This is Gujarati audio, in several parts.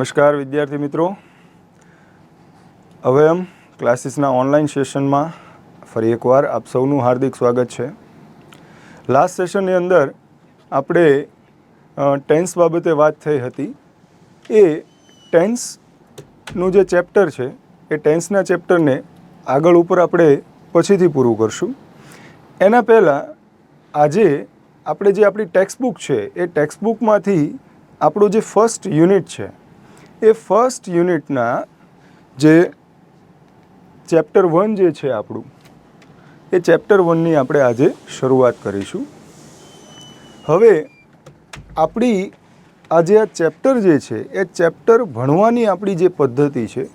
નમસ્કાર વિદ્યાર્થી મિત્રો, હવે हम ક્લાસીસના ઓનલાઈન સેશનમાં ફરી એકવાર આપ સૌનું હાર્દિક સ્વાગત છે। લાસ્ટ સેશનની અંદર આપણે ટેન્સ બાબતે વાત થઈ હતી। એ ટેન્સનું જે ચેપ્ટર છે એ ટેન્સના ચેપ્ટરને આગળ ઉપર આપણે પછીથી પૂરું કરશું। એના પહેલાં આજે આપણે જે આપણી ટેક્સ્ટબુક છે એ ટેક્સ્ટબુકમાંથી આપણું જે ફર્સ્ટ યુનિટ છે એ ફર્સ્ટ યુનિટના જે ચેપ્ટર 1 જે છે આપણું એ ચેપ્ટર 1ની આપણે આજે શરૂઆત કરીશું। હવે આપણી આજે આ ચેપ્ટર જે છે એ ચેપ્ટર ભણવાની આપણી જે પદ્ધતિ છે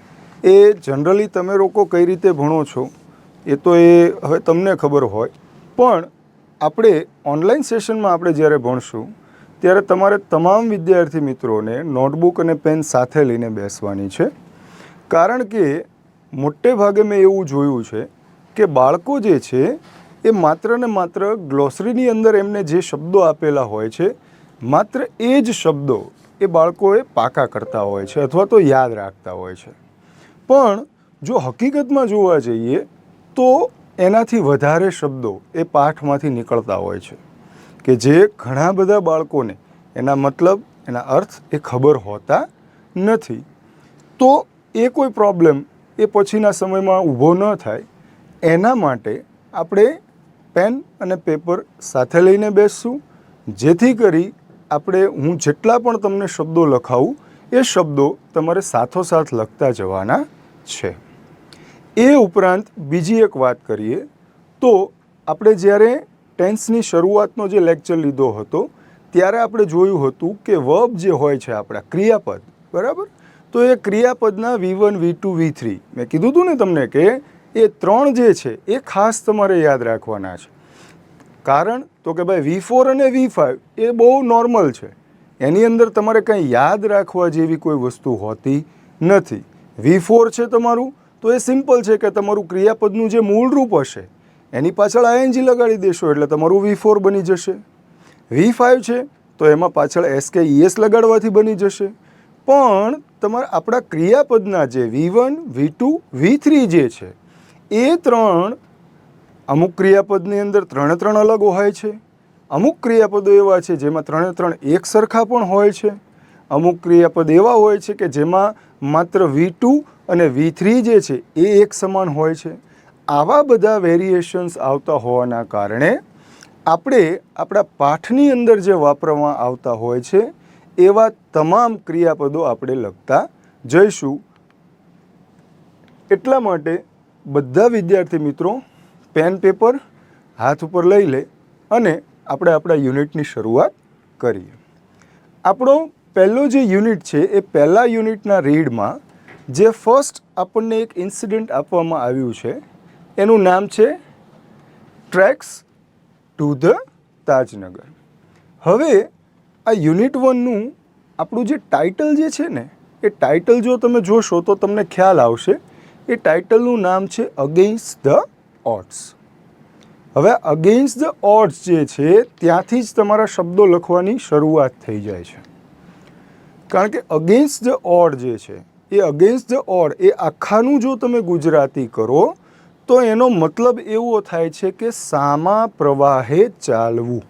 એ જનરલી તમે લોકો કઈ રીતે ભણો છો એ તો એ હવે તમને ખબર હોય, પણ આપણે ઓનલાઈન સેશનમાં આપણે જ્યારે ભણશું ત્યારે તમારે તમામ વિદ્યાર્થી મિત્રોને નોટબુક અને પેન સાથે લઈને બેસવાની છે। કારણ કે મોટે ભાગે મેં એવું જોયું છે કે બાળકો જે છે એ માત્ર ને માત્ર ગ્લોસરીની અંદર એમને જે શબ્દો આપેલા હોય છે માત્ર એ જ શબ્દો એ બાળકોએ પાકા કરતા હોય છે અથવા તો યાદ રાખતા હોય છે। પણ જો હકીકતમાં જોવા જઈએ તો એનાથી વધારે શબ્દો એ પાઠમાંથી નીકળતા હોય છે કે જે ઘણા બધા બાળકોને એના મતલબ એના અર્થ એ ખબર હોતા નથી। તો એ કોઈ પ્રોબ્લેમ એ પછીના સમયમાં ઊભો ન થાય એના માટે આપણે પેન અને પેપર સાથે લઈને બેસશું, જેથી કરી આપણે હું જેટલા પણ તમને શબ્દો લખાવું એ શબ્દો તમારે સાથોસાથ લખતા જવાના છે। એ ઉપરાંત બીજી એક વાત કરીએ તો આપણે જ્યારે ટેન્સની શરૂઆતનો જે લેક્ચર લીધો હતો ત્યારે આપણે જોયું હતું કે વર્બ જે હોય છે આપણા ક્રિયાપદ, બરાબર, તો એ ક્રિયાપદના V1, V2, V3 મેં કીધું હતું ને તમને કે એ ત્રણ જે છે એ ખાસ તમારે યાદ રાખવાના છે। કારણ તો કે ભાઈ V4 અને V5 એ બહુ નોર્મલ છે, એની અંદર તમારે કંઈ યાદ રાખવા જેવી કોઈ વસ્તુ હોતી નથી। V4 છે તમારું તો એ સિમ્પલ છે કે તમારું ક્રિયાપદનું જે મૂળ રૂપ હશે એની પાછળ ING લગાડી દેશો એટલે તમારું V4 બની જશે। V5 છે તો એમાં પાછળ SKES લગાડવાથી બની જશે। પણ તમારા આપણા ક્રિયાપદના જે V1, V2, V3 જે છે એ ત્રણ અમુક ક્રિયાપદની અંદર ત્રણે અલગ હોય છે, અમુક ક્રિયાપદો એવા છે જેમાં ત્રણે એક સરખા પણ હોય છે, અમુક ક્રિયાપદ એવા હોય છે કે જેમાં માત્ર V2 અને V3 જે છે એ એક સમાન હોય છે। આવા બધા વેરિએશન્સ આવતા હોવાના કારણે આપણે આપણા પાઠની અંદર જે વાપરવામાં આવતા હોય છે એવા તમામ ક્રિયાપદો આપણે લખતા જઈશું। એટલા માટે બધા વિદ્યાર્થી મિત્રો પેન પેપર હાથ ઉપર લઈ લે અને આપણે આપણા યુનિટની શરૂઆત કરીએ। આપણો પહેલો જે યુનિટ છે એ પહેલા યુનિટના રીડમાં જે ફર્સ્ટ આપણને એક ઇન્સિડન્ટ આપવામાં આવ્યું છે એનું નામ છે ટ્રેક્સ ટુ ધ તાજનગર। હવે આ યુનિટ 1નું આપણું જે ટાઇટલ જે છે ને એ ટાઇટલ જો તમે જોશો તો તમને ખ્યાલ આવશે, એ ટાઇટલનું નામ છે અગેન્સ્ટ ધ ઓડ્સ। હવે અગેન્સ્ટ ધ ઓડ્સ જે છે ત્યાંથી જ તમારા શબ્દો લખવાની શરૂઆત થઈ જાય છે। કારણ કે અગેન્સ્ટ ધ ઓડ જે છે એ અગેન્સ્ટ ધ ઓડ એ આખાનું જો તમે ગુજરાતી કરો તો એનો મતલબ એવો થાય છે કે સામા પ્રવાહે ચાલવું।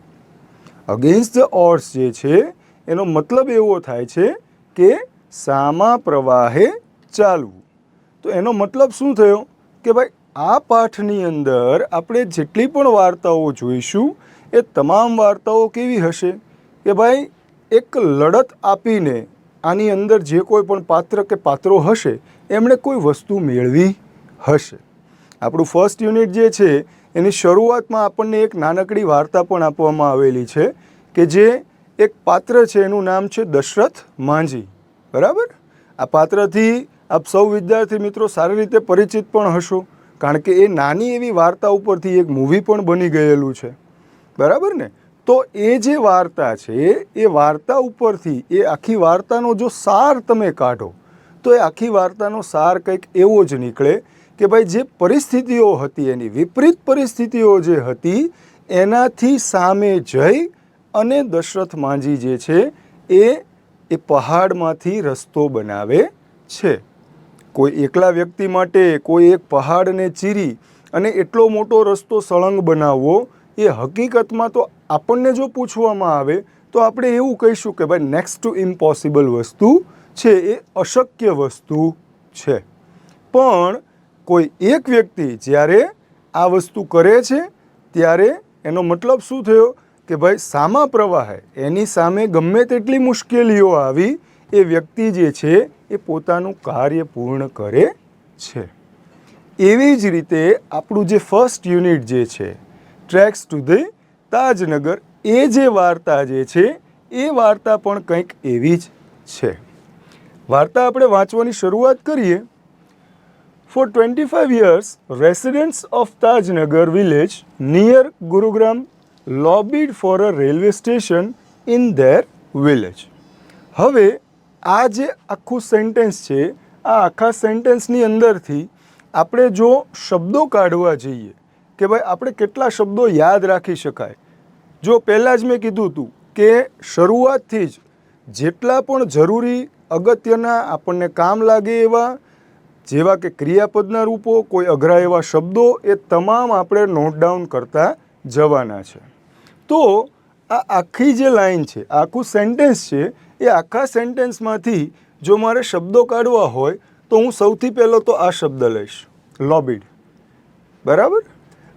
અગેન્સ્ટ ધ ઓડ્સ જે છે એનો મતલબ એવો થાય છે કે સામા પ્રવાહે ચાલવું। તો એનો મતલબ શું થયો કે ભાઈ આ પાઠની અંદર આપણે જેટલી પણ વાર્તાઓ જોઈશું એ તમામ વાર્તાઓ કેવી હશે કે ભાઈ એક લડત આપીને આની અંદર જે કોઈ પણ પાત્ર કે પાત્રો હશે એમણે કોઈ વસ્તુ મેળવી હશે। આપણું ફર્સ્ટ યુનિટ જે છે એની શરૂઆતમાં આપણને એક નાનકડી વાર્તા પણ આપવામાં આવેલી છે કે જે એક પાત્ર છે એનું નામ છે દશરથ માંઝી, બરાબર। આ પાત્રથી આપ સૌ વિદ્યાર્થી મિત્રો સારી રીતે પરિચિત પણ હશો, કારણ કે એ નાની એવી વાર્તા ઉપરથી એક મૂવી પણ બની ગયેલું છે, બરાબર ને। તો એ જે વાર્તા છે એ વાર્તા ઉપરથી એ આખી વાર્તાનો જો સાર તમે કાઢો તો એ આખી વાર્તાનો સાર કંઈક એવો જ નીકળે કે ભાઈ જે પરિસ્થિતિઓ હતી એની વિપરીત પરિસ્થિતિઓ જે હતી એનાથી સામે જઈ અને દશરથ માંઝી જે છે એ એ પહાડમાંથી રસ્તો બનાવે છે. કોઈ એકલા વ્યક્તિ માટે કોઈ એક પહાડને ચીરી અને એટલો મોટો રસ્તો સળંગ બનાવવો એ હકીકતમાં તો આપણને જો પૂછવામાં આવે તો આપણે એવું કહીશું કે ભાઈ નેક્સ્ટ ટુ ઇમ્પોસિબલ વસ્તુ છે, એ અશક્ય વસ્તુ છે. પણ કોઈ એક વ્યક્તિ જ્યારે આ વસ્તુ કરે છે ત્યારે એનો મતલબ શું થયો કે ભાઈ સામા પ્રવાહે એની સામે ગમે તેટલી મુશ્કેલીઓ આવી, એ વ્યક્તિ જે છે એ પોતાનું કાર્ય પૂર્ણ કરે છે. એવી જ રીતે આપણું જે ફર્સ્ટ યુનિટ જે છે ટ્રેક્સ ટુ ધ તાજનગર, એ જે વાર્તા જે છે એ વાર્તા પણ કંઈક એવી જ છે. વાર્તા આપણે વાંચવાની શરૂઆત કરીએ. For 25 years, residents of Tajnagar village near Gurugram lobbied for a railway station in their village. હવે આ જે આખું સેન્ટેન્સ છે, આ આખા સેન્ટેન્સની અંદરથી આપણે જો શબ્દો કાઢવા જઈએ કે ભાઈ આપણે કેટલા શબ્દો યાદ રાખી શકાય. જો પહેલાં જ મેં કીધું હતું કે શરૂઆતથી જ જેટલા પણ જરૂરી અગત્યના આપણને કામ લાગે એવા, જેવા કે ક્રિયાપદના રૂપો, કોઈ અઘરા એવા શબ્દો, એ તમામ આપણે નોટ ડાઉન કરતા જવાના છે. તો આ આખી જે લાઈન છે, આખું સેન્ટેન્સ છે, એ આખા સેન્ટેન્સમાંથી જો મારે શબ્દો કાઢવા હોય તો હું સૌથી પહેલો તો આ શબ્દ લઈશ, લોબીડ. બરાબર?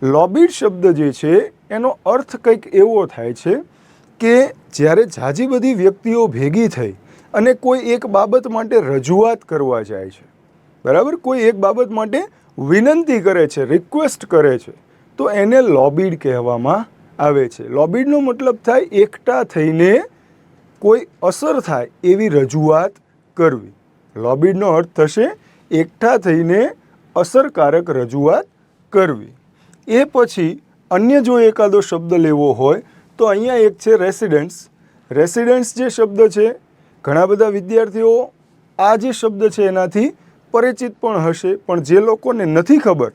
લોબીડ શબ્દ જે છે એનો અર્થ કંઈક એવો થાય છે કે જ્યારે ઝાઝી બધી વ્યક્તિઓ ભેગી થઈ અને કોઈ એક બાબત માટે રજૂઆત કરવા જાય છે, બરાબર, કોઈ એક બાબત માટે વિનંતી કરે છે, રિક્વેસ્ટ કરે છે, તો એને લોબીડ કહેવામાં આવે છે. લોબીડનો મતલબ થાય એકઠા થઈને કોઈ અસર થાય એવી રજૂઆત કરવી. લોબીડનો અર્થ થશે એકઠા થઈને અસરકારક રજૂઆત કરવી. એ પછી અન્ય જો એકાદો શબ્દ લેવો હોય તો અહીંયા એક છે રેસિડન્ટ્સ. રેસિડન્ટ્સ જે શબ્દ છે, ઘણા બધા વિદ્યાર્થીઓ આ જે શબ્દ છે એનાથી પરિચિત પણ હશે, પણ જે લોકોને નથી ખબર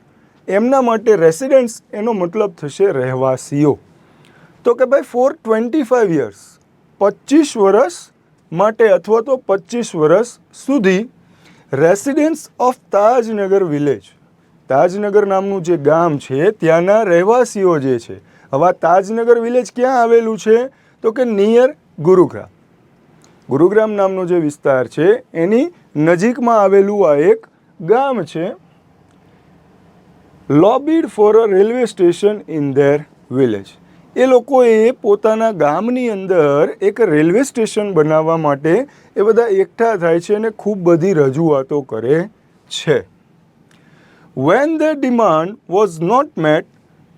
એમના માટે રેસિડન્ટ્સ એનો મતલબ થશે રહેવાસીઓ. તો કે ભાઈ ફોર 25 યર્સ, 25 વર્ષ માટે અથવા તો 25 વર્ષ સુધી residents of Tajnagar village, Tajnagar નામનું જે ગામ છે ત્યાંના રહેવાસીઓ જે છે. હવે તાજનગર વિલેજ ક્યાં આવેલું છે તો કે નિયર ગુરુગ્રામ. ગુરુગ્રામ નામનો જે વિસ્તાર છે એની નજીકમાં આવેલું આ એક ગામ છે. Lobbied for a railway station in their village. એ લોકોએ પોતાના ગામની અંદર એક રેલવે સ્ટેશન બનાવવા માટે એ બધા એકઠા થાય છે અને ખૂબ બધી રજૂઆતો કરે છે. When their demand was not met,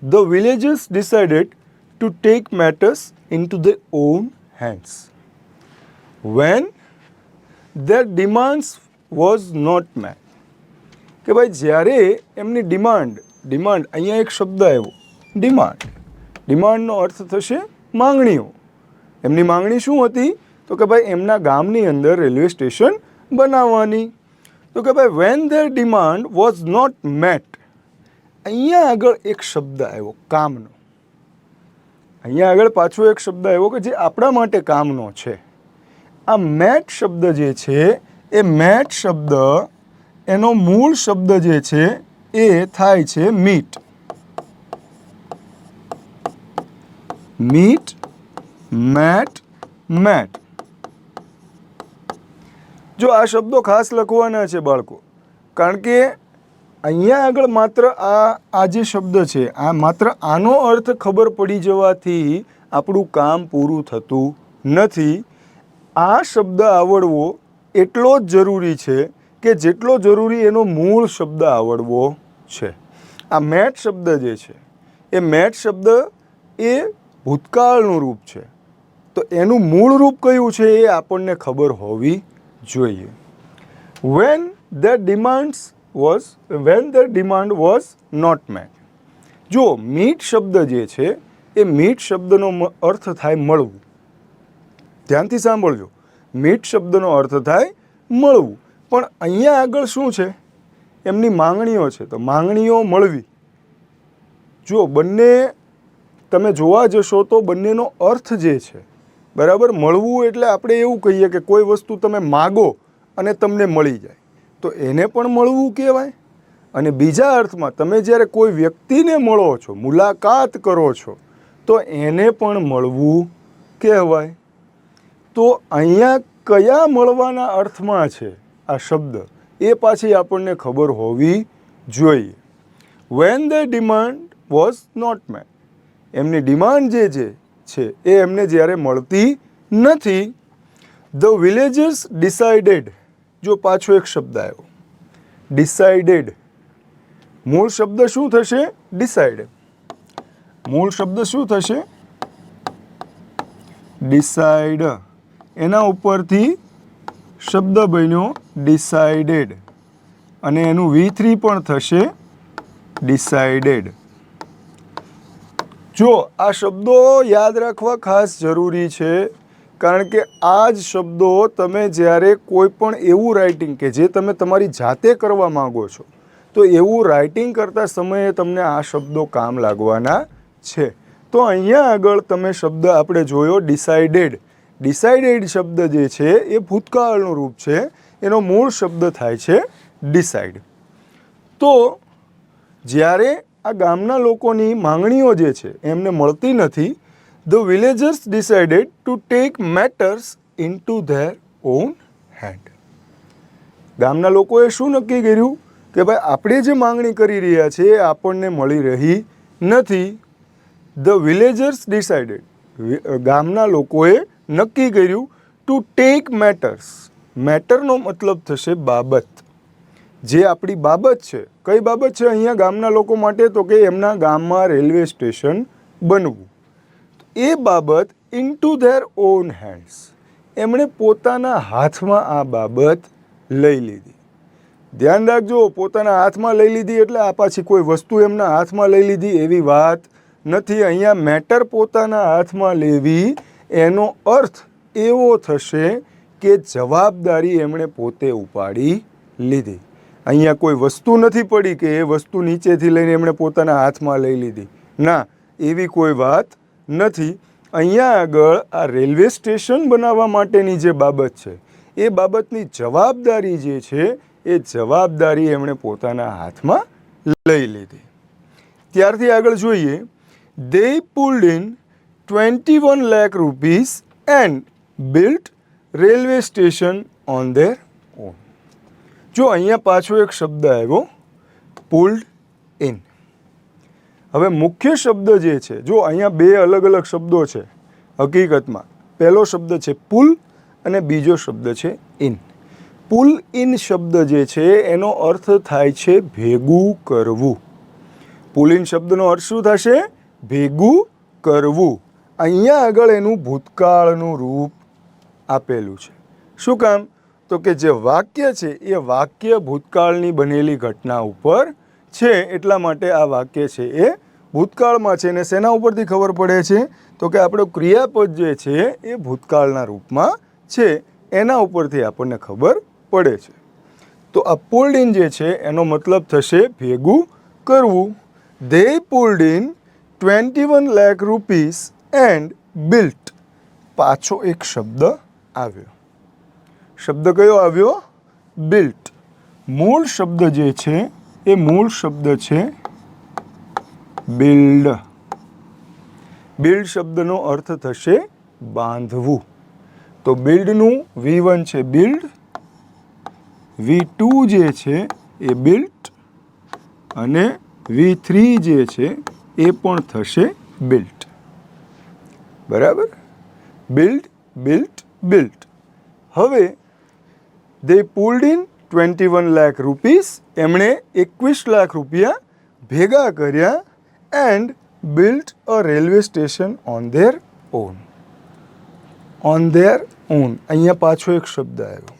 the villagers decided to take matters into their own hands. When their demands was not met, કે ભાઈ જ્યારે એમની ડિમાન્ડ અહીંયા એક શબ્દ આવ્યો, ડિમાન્ડ. ડિમાન્ડનો અર્થ થશે માંગણીઓ. એમની માંગણી શું હતી તો કે ભાઈ એમના ગામની અંદર રેલવે સ્ટેશન બનાવવાની. તો કે ભાઈ when their demand was not met, અહીંયા આગળ એક શબ્દ આવ્યો કામનો. અહીંયા આગળ પાછો એક શબ્દ આવ્યો કે જે આપણા માટે કામનો છે. આ મેટ શબ્દ જે છે એ મેટ શબ્દ એનો મૂળ શબ્દ જે છે એ થાય છે મીટ. Meet, mat, mat. જો આ શબ્દો ખાસ લખવાના છે બાળકો, કારણ કે અહીંયા આગળ માત્ર આ જે શબ્દ છે, આ માત્ર આનો અર્થ ખબર પડી જવાથી આપણું કામ પૂરું થતું નથી. આ શબ્દ આવડવો એટલો જ જરૂરી છે કે જેટલો જરૂરી એનો મૂળ શબ્દ આવડવો છે. આ મેટ શબ્દ જે છે એ મેટ શબ્દ એ ભૂતકાળનું રૂપ છે, તો એનું મૂળ રૂપ કયું છે એ આપણને ખબર હોવી જોઈએ. When their demand was not met. જો મીટ શબ્દ જે છે એ મીટ શબ્દનો અર્થ થાય મળવું. ધ્યાનથી સાંભળજો, મીટ શબ્દનો અર્થ થાય મળવું. પણ અહીંયા આગળ શું છે, એમની માંગણીઓ છે, તો માંગણીઓ મળવી. જો બંને તમે જોવા જશો તો બંનેનો અર્થ જે છે, બરાબર. મળવું એટલે આપણે એવું કહીએ કે કોઈ વસ્તુ તમે માગો અને તમને મળી જાય તો એને પણ મળવું કહેવાય. અને બીજા અર્થમાં તમે જ્યારે કોઈ વ્યક્તિને મળો છો, મુલાકાત કરો છો, તો એને પણ મળવું કહેવાય. તો અહીંયા કયા મળવાના અર્થમાં છે આ શબ્દ, એ પાછી આપણને ખબર હોવી જોઈએ. When the demand was not met, એમની ડિમાન્ડ જે છે એ એમને જ્યારે મળતી નથી. ધ વિલેજર્સ ડિસાઇડેડ, જો પાછો એક શબ્દ આવ્યો ડિસાઇડેડ. મૂળ શબ્દ શું થશે? ડિસાઇડ. મૂળ શબ્દ શું થશે? ડિસાઇડ. એના ઉપરથી શબ્દ બન્યો ડિસાઇડેડ અને એનું V3 પણ થશે ડિસાઇડેડ. જો આ શબ્દો યાદ રાખવા ખાસ જરૂરી છે, કારણ કે આ જ શબ્દો તમે જ્યારે કોઈ પણ એવું રાઇટિંગ કે જે તમે તમારી જાતે કરવા માગો છો, તો એવું રાઇટિંગ કરતા સમયે તમને આ શબ્દો કામ લાગવાના છે. તો અહીંયા આગળ તમે શબ્દ આપણે જોયો ડિસાઇડેડ. ડિસાઇડેડ શબ્દ જે છે એ ભૂતકાળનું રૂપ છે, એનો મૂળ શબ્દ થાય છે ડિસાઇડ. તો જ્યારે આ ગામના લોકોની માંગણીઓ જે છે એમને મળતી નથી, the villagers decided to take matters into there on hand. ગામના લોકોએ શું નક્કી કર્યું કે ભાઈ આપણે જે માંગણી કરી રહ્યા છીએ એ આપણને મળી રહી નથી. ધ વિલેજર્સ ડિસાઇડેડ, ગામના લોકોએ નક્કી કર્યું ટુ ટેક મેટર્સ. મેટરનો મતલબ થશે બાબત. જે આપણી બાબત છે, કઈ બાબત છે અહીંયા ગામના લોકો માટે? તો કે એમના ગામમાં રેલવે સ્ટેશન બનવું. એ બાબત ઇન્ટુ ધેર ઓન હેન્ડ્સ, એમણે પોતાના હાથમાં આ બાબત લઈ લીધી. ધ્યાન રાખજો, પોતાના હાથમાં લઈ લીધી એટલે આ પાછી કોઈ વસ્તુ એમના હાથમાં લઈ લીધી એવી વાત નથી. અહીંયા મેટર પોતાના હાથમાં લેવી એનો અર્થ એવો થશે કે જવાબદારી એમણે પોતે ઉપાડી લીધી. અહીંયા કોઈ વસ્તુ નથી પડી કે એ વસ્તુ નીચેથી લઈને એમણે પોતાના હાથમાં લઈ લીધી. ના, એવી કોઈ વાત નથી. અહીંયા આગળ આ રેલવે સ્ટેશન બનાવવા માટેની જે બાબત છે એ બાબતની જવાબદારી જે છે એ જવાબદારી એમણે પોતાના હાથમાં લઈ લીધી. ત્યારથી આગળ જોઈએ, they pulled in 21 lakh rupees and built railway station on their own. જો અહીંયા પાછો એક શબ્દ આવ્યો pulled in. હવે મુખ્ય શબ્દ જે છે, જો અહીંયા બે અલગ અલગ શબ્દો છે હકીકતમાં. પહેલો શબ્દ છે પુલ અને બીજો શબ્દ છે ઇન. પુલ ઇન શબ્દ જે છે એનો અર્થ થાય છે ભેગું કરવું. પુલ ઇન શબ્દનો અર્થ શું થશે? ભેગું કરવું. અહીંયા આગળ એનું ભૂતકાળનું રૂપ આપેલું છે. શું કામ? તો કે જે વાક્ય છે એ વાક્ય ભૂતકાળની બનેલી ઘટના ઉપર છે, એટલા માટે આ વાક્ય છે એ ભૂતકાળમાં છે. અને શેના ઉપરથી ખબર પડે છે? તો કે આપણો ક્રિયાપદ જે છે એ ભૂતકાળના રૂપમાં છે, એના ઉપરથી આપણને ખબર પડે છે. તો આ પુલ્ડ ઇન જે છે એનો મતલબ થશે ભેગું કરવું. They pulled in 21 lakh rupees and built. પાછો એક શબ્દ આવ્યો. શબ્દ કયો આવ્યો? built. મૂળ શબ્દ જે છે એ મૂળ શબ્દ છે build. build શબ્દનો અર્થ થશે બાંધવું. તો બિલ્ડનું V1 છે build, V2 જે છે એ built અને V3 જે છે એ પણ થશે built. બરાબર? build, built, built. હવે they pulled in 21 lakh rupees, એમણે 21 લાખ રૂપિયા ભેગા કર્યા and built a railway station on their own. on their own. અહીંયા પાછો એક શબ્દ આવ્યો.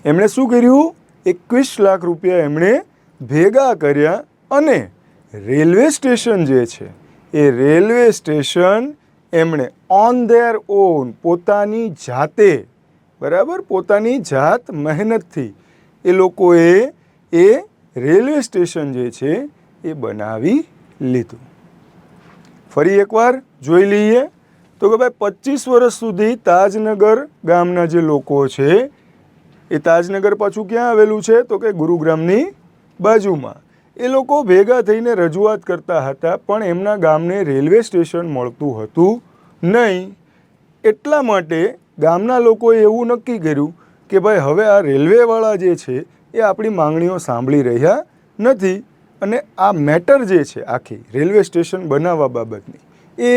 એમણે શું કર્યું? 21 લાખ રૂપિયા એમણે ભેગા કર્યા અને રેલવે સ્ટેશન જે છે એ રેલવે સ્ટેશન એમણે ઓન ધેર ઓન, પોતાની જાતે, બરાબર, પોતાની જાત મહેનતથી એ લોકોએ એ રેલવે સ્ટેશન જે છે એ બનાવી લીધું. ફરી એકવાર જોઈ લઈએ. તો કે ભાઈ 25 વર્ષ સુધી તાજનગર ગામના જે લોકો છે એ તાજનગર પાછું ક્યાં આવેલું છે તો કે ગુરુગ્રામની બાજુમાં એ લોકો ભેગા થઈને રજૂઆત કરતા હતા પણ એમના ગામને રેલવે સ્ટેશન મળતું હતું નહીં. એટલા માટે ગામના લોકોએ એવું નક્કી કર્યું કે ભાઈ હવે આ રેલવેવાળા જે છે એ આપણી માંગણીઓ સાંભળી રહ્યા નથી અને આ મેટર જે છે આખી રેલવે સ્ટેશન બનાવવા બાબતની એ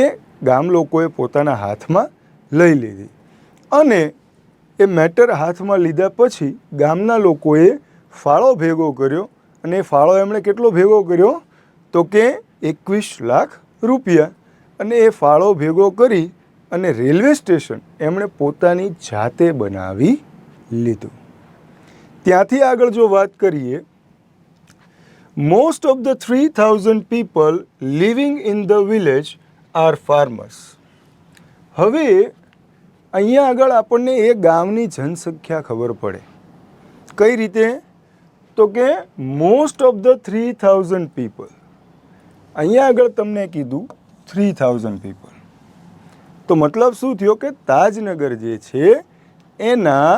ગામ લોકોએ પોતાના હાથમાં લઈ લીધી અને એ મેટર હાથમાં લીધા પછી ગામના લોકોએ ફાળો ભેગો કર્યો અને એ ફાળો એમણે કેટલો ભેગો કર્યો તો કે 21 લાખ રૂપિયા અને એ ફાળો ભેગો કરી અને રેલવે સ્ટેશન એમણે પોતાની જાતે બનાવી લીધું. ત્યાંથી આગળ જો વાત કરીએ, most of the 3000 people living in the village R farmers. હવે અહીંયા આગળ આપણને એ ગામની જનસંખ્યા ખબર પડે. કઈ રીતે? તો કે મોસ્ટ ઓફ ધ 3000 પીપલ. અહીંયા આગળ તમને કીધું 3000 પીપલ. તો મતલબ શું થયો કે તાજનગર જે છે એના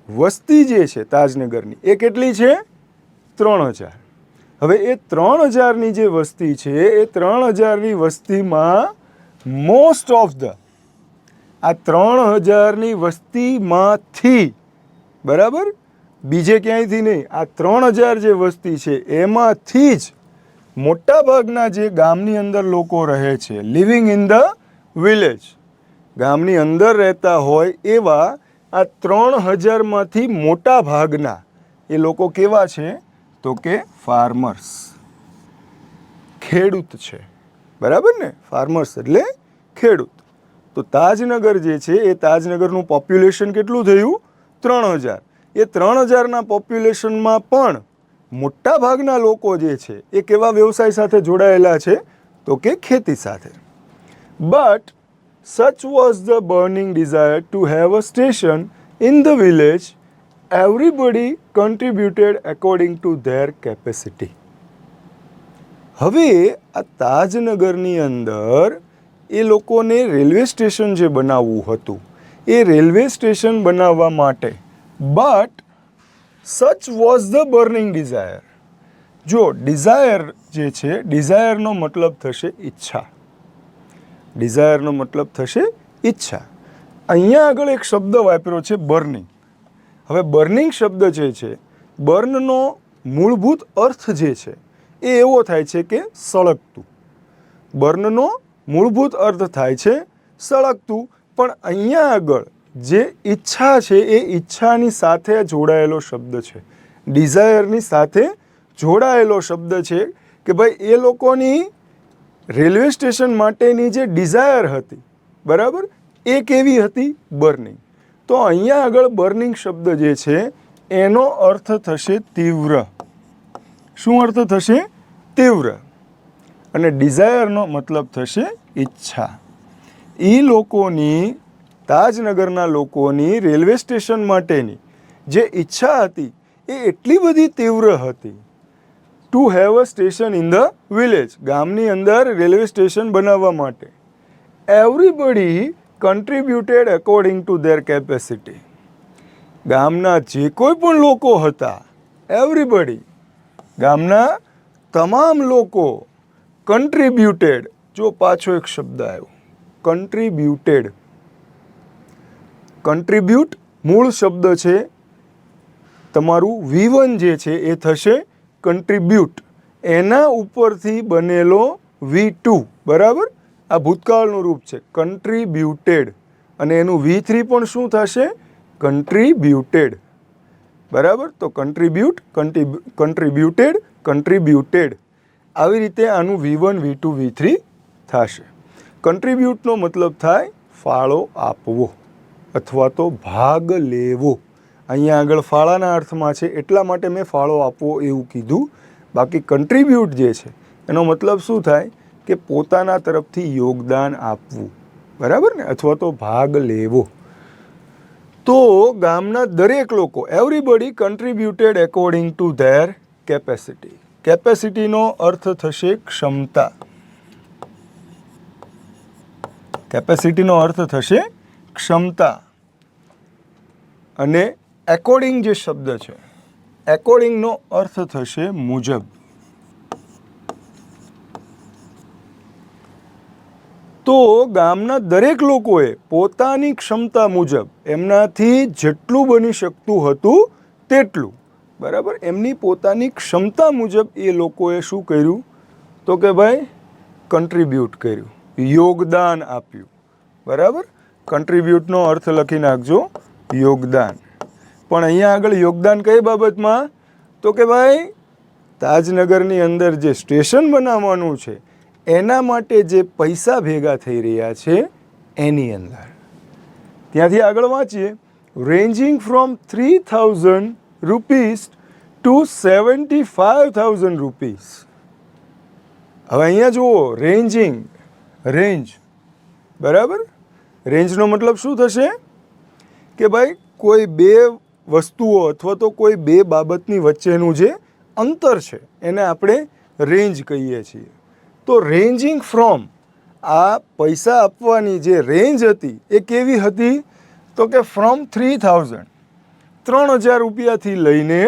વસ્તી જે છે તાજનગરની એ કેટલી છે? 3000. હવે એ 3000ની જે વસ્તી છે એ 3000ની વસ્તીમાં મોસ્ટ ઓફ ધ આ 3000ની વસ્તીમાંથી, બરાબર, બીજે ક્યાંયથી નહીં, આ 3000 જે વસ્તી છે એમાંથી જ મોટાભાગના જે ગામની અંદર લોકો રહે છે, લિવિંગ ઇન ધ વિલેજ, ગામની અંદર રહેતા હોય એવા આ 3000માંથી મોટા ભાગના એ લોકો કેવા છે તો કે ફાર્મર્સ, ખેડૂત છે. બરાબર ને? ફાર્મર્સ એટલે ખેડૂત. તો તાજનગર જે છે એ તાજનગરનું પોપ્યુલેશન કેટલું થયું? 3000. એ 3000ના પોપ્યુલેશનમાં પણ મોટા ભાગના લોકો જે છે એ કેવા વ્યવસાય સાથે જોડાયેલા છે તો કે ખેતી સાથે. But such was the burning desire to have a station in the village, everybody contributed according to their capacity. હવે આ તાજનગરની અંદર એ લોકોને રેલવે સ્ટેશન જે બનાવવું હતું એ રેલવે સ્ટેશન બનાવવા માટે, but such was the burning desire. જો ડિઝાયર જે છે, ડિઝાયરનો મતલબ થશે ઈચ્છા. ડિઝાયરનો મતલબ થશે ઈચ્છા. અહીંયા આગળ એક શબ્દ વાપર્યો છે બર્નિંગ. હવે બર્નિંગ શબ્દ જે છે, બર્નનો મૂળભૂત અર્થ જે છે એ એવો થાય છે કે સળગતું. બર્નનો મૂળભૂત અર્થ થાય છે સળગતું, પણ અહીંયા આગળ જે ઈચ્છા છે એ ઈચ્છાની સાથે જોડાયેલો શબ્દ છે, ડિઝાયરની સાથે જોડાયેલો શબ્દ છે કે ભાઈ એ લોકોની રેલવે સ્ટેશન માટેની જે ડિઝાયર હતી, બરાબર, એ કેવી હતી? બર્નિંગ. તો અહીંયા આગળ બર્નિંગ શબ્દ જે છે એનો અર્થ થશે તીવ્ર. શું અર્થ થશે? તીવ્ર. અને ડિઝાયરનો મતલબ થશે ઈચ્છા. એ લોકોની, તાજનગરના લોકોની રેલવે સ્ટેશન માટેની જે ઈચ્છા હતી એ એટલી બધી તીવ્ર હતી to have a station in the village, ગામની અંદર રેલવે સ્ટેશન બનાવવા માટે. Everybody contributed according to their capacity. ગામના જે કોઈ પણ લોકો હતા, એવરીબડી, ગામના તમામ લોકો કન્ટ્રીબ્યુટેડ. જો પાછો એક શબ્દ આવ્યો, કન્ટ્રીબ્યુટેડ. કન્ટ્રીબ્યુટ મૂળ શબ્દ છે તમારું V1 જે છે એ થશે કન્ટ્રીબ્યુટ, એના ઉપરથી બનેલો V2, બરાબર, આ ભૂતકાળનું રૂપ છે કન્ટ્રીબ્યુટેડ, અને એનું V3 પણ શું થશે? કન્ટ્રીબ્યુટેડ. બરાબર. તો કન્ટ્રીબ્યુટ, કન્ટ્રીબ્યુટેડ, કન્ટ્રીબ્યુટેડ, આવી રીતે આનું V1, V2, V3 થશે. કન્ટ્રીબ્યુટનો મતલબ થાય ફાળો આપવો અથવા તો ભાગ લેવો. અહીંયા આગળ ફાળાના અર્થમાં છે એટલા માટે મેં ફાળો આપવો એવું કીધું. બાકી કન્ટ્રીબ્યુટ જે છે એનો મતલબ શું થાય કે પોતાના તરફથી યોગદાન આપવું, બરાબર ને, અથવા તો ભાગ લેવો. તો ગામના દરેક લોકો, everybody contributed according to their capacity. કેપેસિટીનો અર્થ થશે ક્ષમતા. કેપેસિટીનો અર્થ થશે ક્ષમતા. અને એકોર્ડિંગ જે શબ્દ છે, એકોર્ડિંગનો અર્થ થશે મુજબ. તો ગામના દરેક લોકોએ પોતાની ક્ષમતા મુજબ એમનાથી જેટલું બની શકતું હતું તેટલું, બરાબર, એમની પોતાની ક્ષમતા મુજબ એ લોકોએ શું કર્યું? તો કે ભાઈ કન્ટ્રીબ્યુટ કર્યું, યોગદાન આપ્યું. બરાબર, કન્ટ્રીબ્યુટનો અર્થ લખી નાખજો, યોગદાન. પણ અહીંયા આગળ યોગદાન કઈ બાબતમાં? તો કે ભાઈ તાજનગરની અંદર જે સ્ટેશન બનાવવાનું છે એના માટે જે પૈસા ભેગા થઈ રહ્યા છે એની અંદર. ત્યાંથી આગળ વાંચીએ, ranging from 3000 rupees to 75,000 rupees. હવે અહીંયા જુઓ, રેન્જિંગ, રેન્જ, બરાબર. રેન્જનો મતલબ શું થશે? કે ભાઈ કોઈ બે વસ્તુઓ અથવા તો કોઈ બે બાબતની વચ્ચેનું જે અંતર છે એને આપણે રેન્જ કહીએ છીએ. તો રેન્જિંગ ફ્રોમ, આ પૈસા આપવાની જે રેન્જ હતી એ કેવી હતી? તો કે ફ્રોમ 3,000 રૂપિયાથી લઈને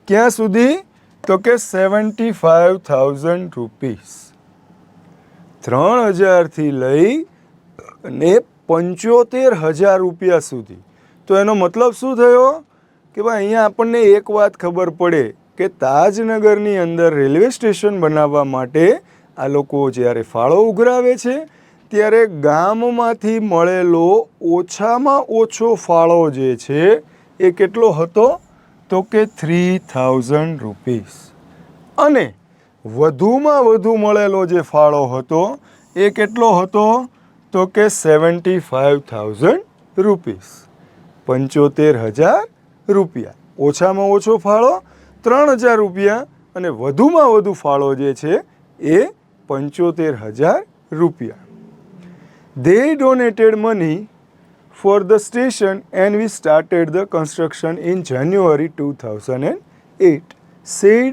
ક્યાં સુધી? તો કે 75,000 રૂપીસ. 3,000થી લઈ અને 75,000 રૂપિયા સુધી. તો એનો મતલબ શું થયો? કે ભાઈ અહીંયા આપણને એક વાત ખબર પડે કે તાજનગરની અંદર રેલવે સ્ટેશન બનાવવા માટે આ લોકો જ્યારે ફાળો ઉઘરાવે છે ત્યારે ગામમાંથી મળેલો ઓછામાં ઓછો ફાળો જે છે એ કેટલો હતો? તો કે 3,000 રૂપીસ. અને વધુમાં વધુ મળેલો જે ફાળો હતો એ કેટલો હતો? તો કે 75,000 રૂપીસ. 75,000 રૂપિયા. ઓછામાં ઓછો ફાળો 3,000 રૂપિયા અને વધુમાં વધુ ફાળો જે છે એ 75,000 રૂપિયા. They donated money for the station and we started the construction in January 2008, said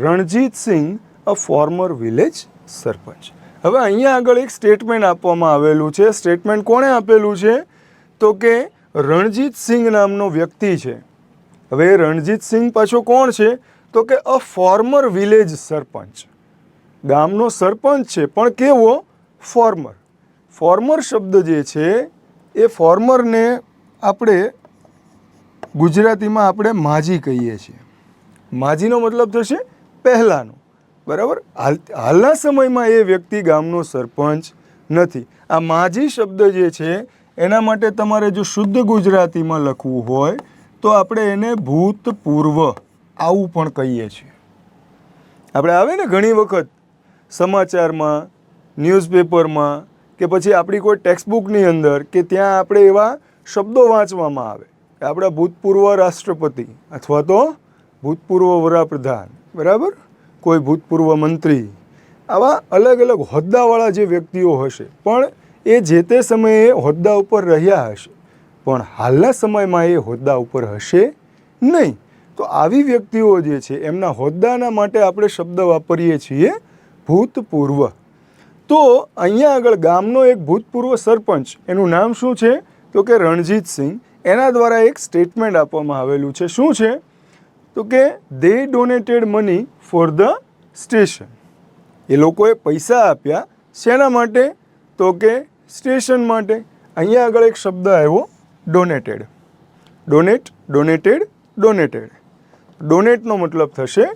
Ranjit Singh, a former village સરપંચ. હવે અહીંયા આગળ એક સ્ટેટમેન્ટ આપવામાં આવેલું છે. સ્ટેટમેન્ટ કોણે આપેલું છે? તો કે રણજીત સિંહ નામનો વ્યક્તિ છે. હવે રણજીત સિંહ પાછો કોણ છે? તો કે અ ફોર્મર વિલેજ સરપંચ. ગામનો સરપંચ છે પણ કેવો? ફોર્મર. ફોર્મર શબ્દ જે છે એ ફોર્મરને આપણે ગુજરાતીમાં આપણે માજી કહીએ છીએ. માજીનો મતલબ થશે પહેલાંનો, બરાબર. હાલના સમયમાં એ વ્યક્તિ ગામનો સરપંચ નથી. આ માજી શબ્દ જે છે એના માટે તમારે જો શુદ્ધ ગુજરાતીમાં લખવું હોય તો આપણે એને ભૂતપૂર્વ આવું પણ કહીએ છીએ. આપણે આવે ને ઘણી વખત સમાચારમાં, ન્યૂઝપેપરમાં કે પછી આપણી કોઈ ટેક્સ્ટબુકની અંદર કે ત્યાં આપણે એવા શબ્દો વાંચવામાં આવે કે આપણા ભૂતપૂર્વ રાષ્ટ્રપતિ અથવા તો ભૂતપૂર્વ વડાપ્રધાન, બરાબર, કોઈ ભૂતપૂર્વ મંત્રી, આવા અલગ અલગ હોદ્દાવાળા જે વ્યક્તિઓ હશે પણ એ જે તે સમયે હોદ્દા ઉપર રહ્યા હશે પણ હાલના સમયમાં એ હોદ્દા ઉપર હશે નહીં. તો આવી વ્યક્તિઓ જે છે એમના હોદ્દાના માટે આપણે શબ્દ વાપરીએ છીએ ભૂતપૂર્વ. તો અહીંયા આગળ ગામનો એક ભૂતપૂર્વ સરપંચ, એનું નામ શું છે? તો કે રણજીત સિંહ. એના દ્વારા એક સ્ટેટમેન્ટ આપવામાં આવેલું છે. શું છે? તો કે they donated money for the station. એ લોકોએ પૈસા આપ્યા શેના માટે? તો કે સ્ટેશન માટે. અહીંયા આગળ એક શબ્દ આવ્યો ડોનેટેડ. Donate, donated, donated. ડોનેટનો મતલબ થશે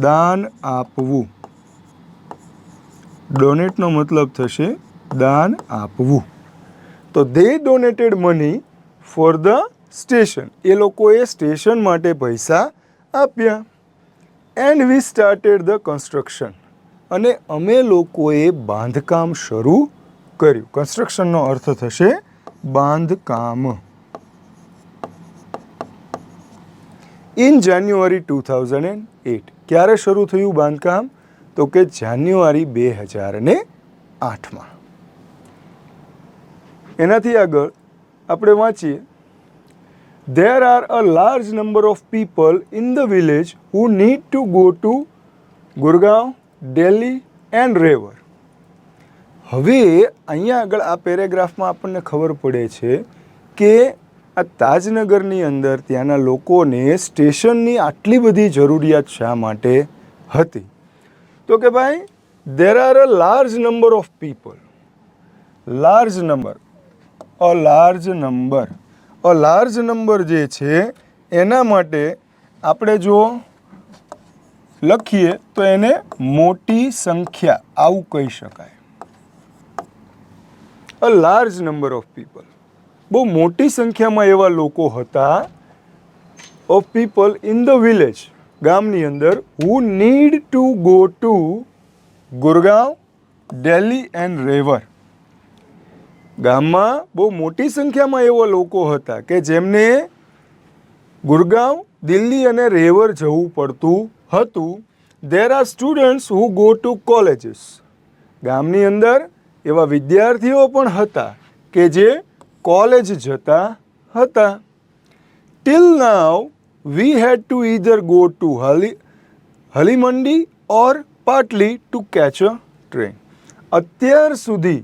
દાન આપવું. ડોનેટનો મતલબ થશે દાન આપવું. તો they donated money for the station. એ લોકોએ સ્ટેશન માટે પૈસા આપ્યા. And we started the construction. અને અમે લોકોએ બાંધકામ શરૂ કર્યું. કન્સ્ટ્રક્શનનો અર્થ થશે બાંધકામ. ઇન જાન્યુઆરી 2008. ક્યારે શરૂ થયું બાંધકામ? તો કે જાન્યુઆરી 2008માં. એનાથી આગળ આપણે વાંચીએ, there are a large number of people in the village who need to go to Gurgaon, Delhi and Rewar. હવે અહીંયા આગળ આ પેરેગ્રાફમાં આપણને ખબર પડે છે કે આ તાજનગરની અંદર ત્યાંના લોકોને સ્ટેશનની આટલી બધી જરૂરિયાત શા માટે હતી? તો કે ભાઈ there are a large number of people. large number જે છે એના માટે આપણે જો લખીએ તો એને મોટી સંખ્યા આવું કહી શકાય. a large number of people, બહુ મોટી સંખ્યામાં એવા લોકો હતા, of people in the village, ગામની અંદર, who need to go to Gurgaon, Delhi and Rewari. ગામમાં બહુ મોટી સંખ્યામાં એવા લોકો હતા કે જેમને ગુરગાંવ, દિલ્હી અને રેવર જવું પડતું હતું. There are students who go to colleges. ગામની અંદર એવા વિદ્યાર્થીઓ પણ હતા કે જે કોલેજ જતા હતા. Till now we had to either go to હલીમંડી or પાટલી ટુ કેચ અ ટ્રેન. અત્યાર સુધી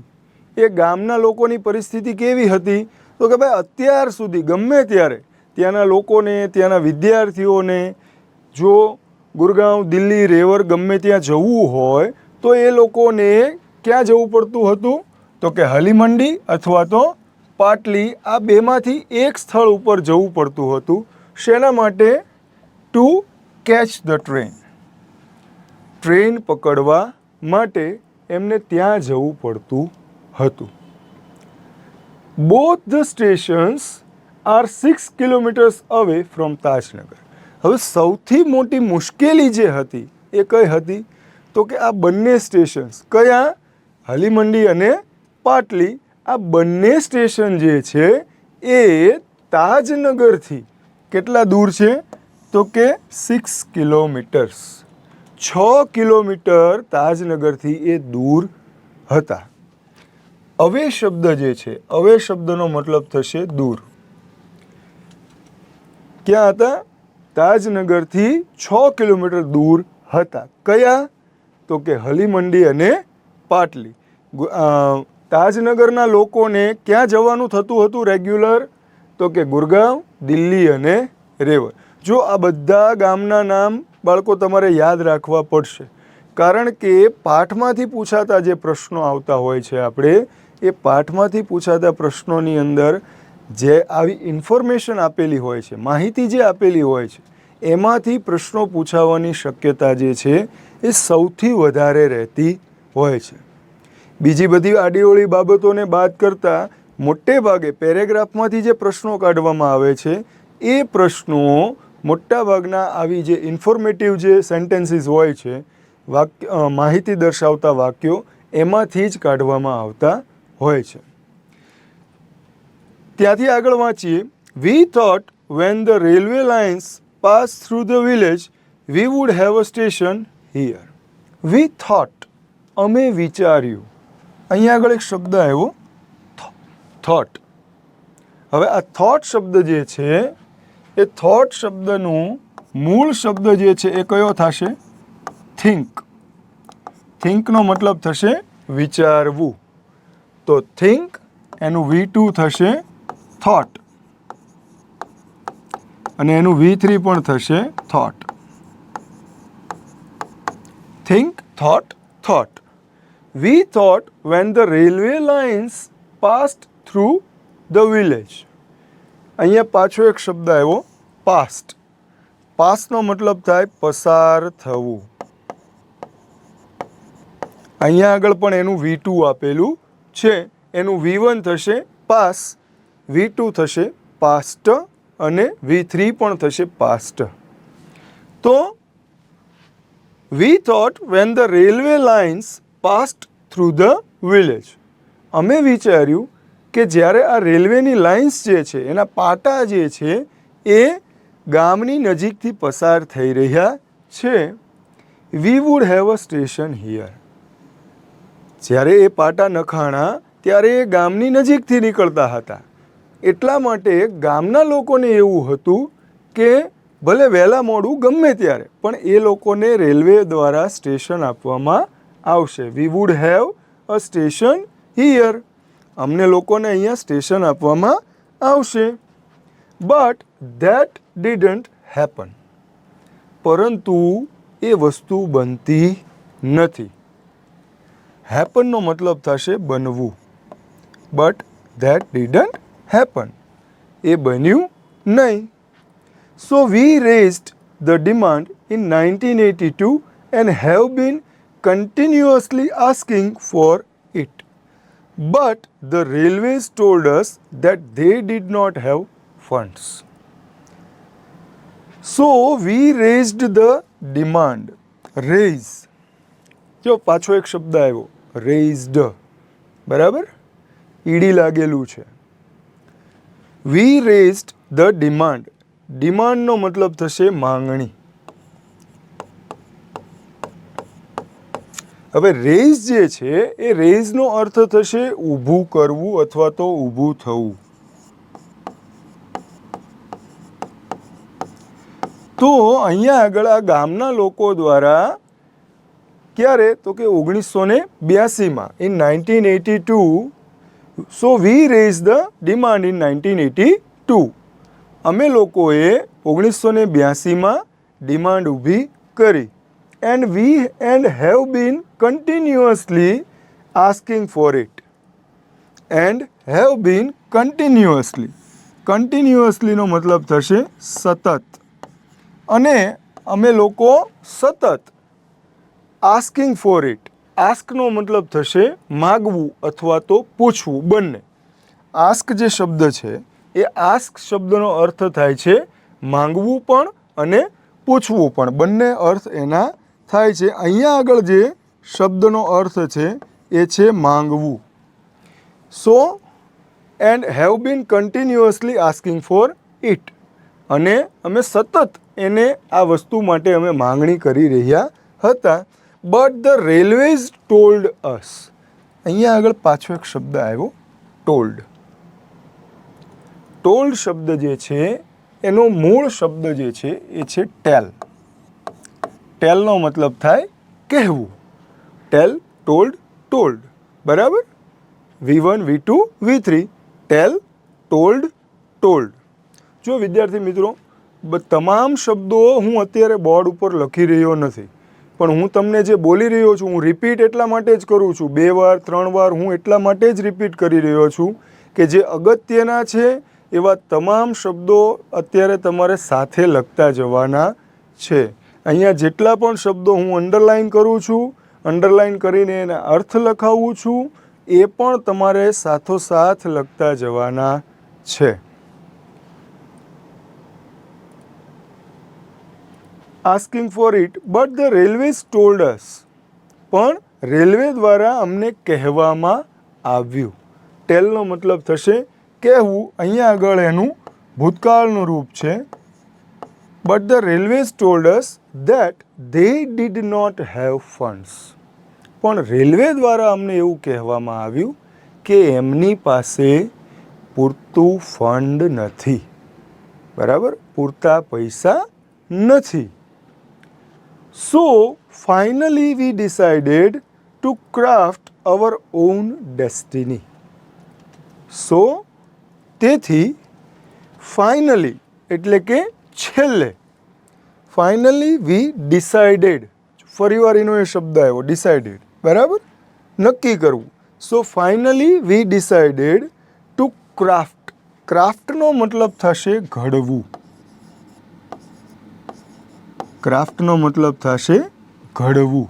એ ગામના લોકોની પરિસ્થિતિ કેવી હતી? તો કે ભાઈ અત્યાર સુધી ગમે ત્યારે ત્યાંના લોકોને, ત્યાંના વિદ્યાર્થીઓને જો ગુરગાંવ, દિલ્હી, રેવર ગમે ત્યાં જવું હોય તો એ લોકોને ક્યાં જવું પડતું હતું? તો કે હલીમંડી અથવા તો પાટલી, આ બેમાંથી એક સ્થળ ઉપર જવું પડતું હતું. શેના માટે? To catch the train. Train પકડવા માટે એમને ત્યાં જવું પડતું હતું. Both the stations are 6 kilometres away from Tajnagar. હવે સૌથી મોટી મુશ્કેલી જે હતી એ કઈ હતી? તો કે આ બંને સ્ટેશન્સ, કયા? હલીમંડી અને પાટલી, આ બંને સ્ટેશન જે છે એ તાજનગરથી કેટલા દૂર છે? તો કે 6 કિલોમીટર્સ. 6 કિલોમીટર તાજનગરથી એ દૂર હતા. અવે શબ્દ જે છે, અવે શબ્દનો મતલબ થશે દૂર. ક્યાં હતા? તાજનગરથી 6 કિલોમીટર દૂર હતા. કયા? તો કે હલીમંડી અને પાટલી. તાજનગરના લોકોને ક્યાં જવાનું થતું હતું રેગ્યુલર? તો કે ગુરગાંવ, દિલ્હી અને રેવર. જો આ બધા ગામના નામ બાળકો તમારે યાદ રાખવા પડશે, કારણ કે પાઠમાંથી પૂછાતા જે પ્રશ્નો આવતા હોય છે, આપણે એ પાઠમાંથી પૂછાતા પ્રશ્નોની અંદર જે આવી ઇન્ફોર્મેશન આપેલી હોય છે, માહિતી જે આપેલી હોય છે, એમાંથી પ્રશ્નો પૂછાવાની શક્યતા જે છે એ સૌથી વધારે રહેતી હોય છે. બીજી બધી આડીઅવળી બાબતોને બાદ કરતાં મોટે ભાગે પેરેગ્રાફમાંથી જે પ્રશ્નો કાઢવામાં આવે છે એ પ્રશ્નો મોટાભાગના આવી જે ઇન્ફોર્મેટિવ જે સેન્ટેન્સીસ હોય છે, માહિતી દર્શાવતા વાક્યો, એમાંથી જ કાઢવામાં આવતા હોય છે. ત્યાંથી આગળ વાંચીએ. We thought when the railway lines pass through the village V would have a station here. We thought, અમે વિચાર્યું. અહીંયા આગળ એક શબ્દ આવ્યો થોટ. હવે આ થોટ શબ્દ જે છે એ થોટ શબ્દનું મૂળ શબ્દ જે છે એ કયો થશે? થિંક. થિંકનો મતલબ થશે વિચારવું. તો થિંક એનું V2 થશે થોટ અને એનું V3 પણ થશે thought. Think, thought, thought. We thought when the railway lines passed through the village. અહીંયા પાછો એક શબ્દ આવ્યો પાસ્ટ. પાસ્ટનો મતલબ થાય પસાર થવું. અહીંયા આગળ પણ એનું V2 આપેલું છે. એનું V1 થશે પાસ, V2 થશે પાસ્ટ અને V3 પણ થશે પાસ્ટ. તો we thought when the railway lines passed through the village. અમે વિચાર્યું કે જ્યારે આ રેલવેની લાઇન્સ જે છે, એના પાટા જે છે એ ગામની નજીકથી પસાર થઈ રહ્યા છે. વી would have a station here. જ્યારે એ પાટા નખાણા ત્યારે એ ગામની નજીકથી નીકળતા હતા. એટલા માટે ગામના લોકોને એવું હતું કે ભલે વહેલા મોડું ગમે ત્યારે પણ એ લોકોને રેલવે દ્વારા સ્ટેશન આપવામાં આવશે. We would have a station here. અમને લોકોને અહીંયા સ્ટેશન આપવામાં આવશે. But that didn't happen. પરંતુ એ વસ્તુ બનતી નથી. હેપનનો મતલબ થશે બનવું. But that didn't happen. એ બન્યું નહીં. So we raised the demand in 1982 and have been continuously asking for it. But the railways told us that they did not have funds. So we raised the demand. Raise. જો પાછો એક શબ્દ આવ્યો raised. બરાબર? ઈડી લાગેલું છે. We raised the demand. ડિમાન્ડનો મતલબ થશે માંગણી. હવે રેઝ જે છે એ રેઝનો અર્થ થશે ઊભું કરવું અથવા તો ઊભું થવું. તો અહીંયા આગળ આ ગામના લોકો દ્વારા ક્યારે તો કે 1982માં in 1982. So we raise the demand in 1982. અમે લોકોએ 1982માં ડિમાન્ડ ઊભી કરી. And we have been continuously asking for it. And have been continuously. Continuously નો મતલબ થશે સતત. અને અમે લોકો સતત asking for it. ask નો મતલબ થશે માગવું અથવા તો પૂછવું બંને. ask જે શબ્દ છે એ ask શબ્દનો અર્થ થાય છે માંગવું પણ અને પૂછવું પણ. બંને અર્થ એના થાય છે. અહીંયા આગળ જે શબ્દનો અર્થ છે એ છે માંગવું. So and have been continuously asking for it. અને અમે સતત એને આ વસ્તુ માટે અમે માંગણી કરી રહ્યા હતા. બટ ધ રેલવેઝ ટોલ્ડ અસ. અહીંયા આગળ પાછો એક શબ્દ આવ્યો ટોલ્ડ. ટોલ્ડ શબ્દ જે છે એનો મૂળ શબ્દ જે છે એ છે ટેલ. ટેલનો મતલબ થાય કહેવું. ટેલ, ટોલ્ડ, ટોલ્ડ. બરાબર? V1, V2, V3. ટેલ, ટોલ્ડ, ટોલ્ડ. જો વિદ્યાર્થી મિત્રો તમામ શબ્દો હું અત્યારે બોર્ડ ઉપર લખી રહ્યો નથી, પણ હું તમને જે બોલી રહ્યો છું હું રિપીટ એટલા માટે જ કરું છું. 2 વાર 3 વાર હું એટલા માટે જ રિપીટ કરી રહ્યો છું કે જે અગત્યના છે એવા તમામ શબ્દો અત્યારે તમારે સાથે લખતા જવાના છે. અહીંયા જેટલા પણ શબ્દો હું અંડરલાઇન કરું છું, અંડરલાઇન કરીને એના અર્થ લખાવું છું, એ પણ તમારે સાથોસાથ લખતા જવાના છે. Asking for it but the railways told અસ. પણ રેલવે દ્વારા અમને કહેવામાં આવ્યું. ટેલનો મતલબ થશે કહેવું. અહીંયા આગળ એનું ભૂતકાળનું રૂપ છે. But the railways told us that they did not have funds. પણ રેલવે દ્વારા અમને એવું કહેવામાં આવ્યું કે એમની પાસે પૂરતું ફંડ નથી. બરાબર? પૂરતા પૈસા નથી. So finally we decided to craft our own destiny. So તેથી ફાઇનલી એટલે કે છેલ્લે. Finally we decided. ફરીવાર એનો એ શબ્દ આવ્યો ડિસાઇડેડ. બરાબર? નક્કી કરવું. So finally we decided to craft. ક્રાફ્ટનો મતલબ થશે ઘડવું. ક્રાફ્ટનો મતલબ થશે ઘડવું.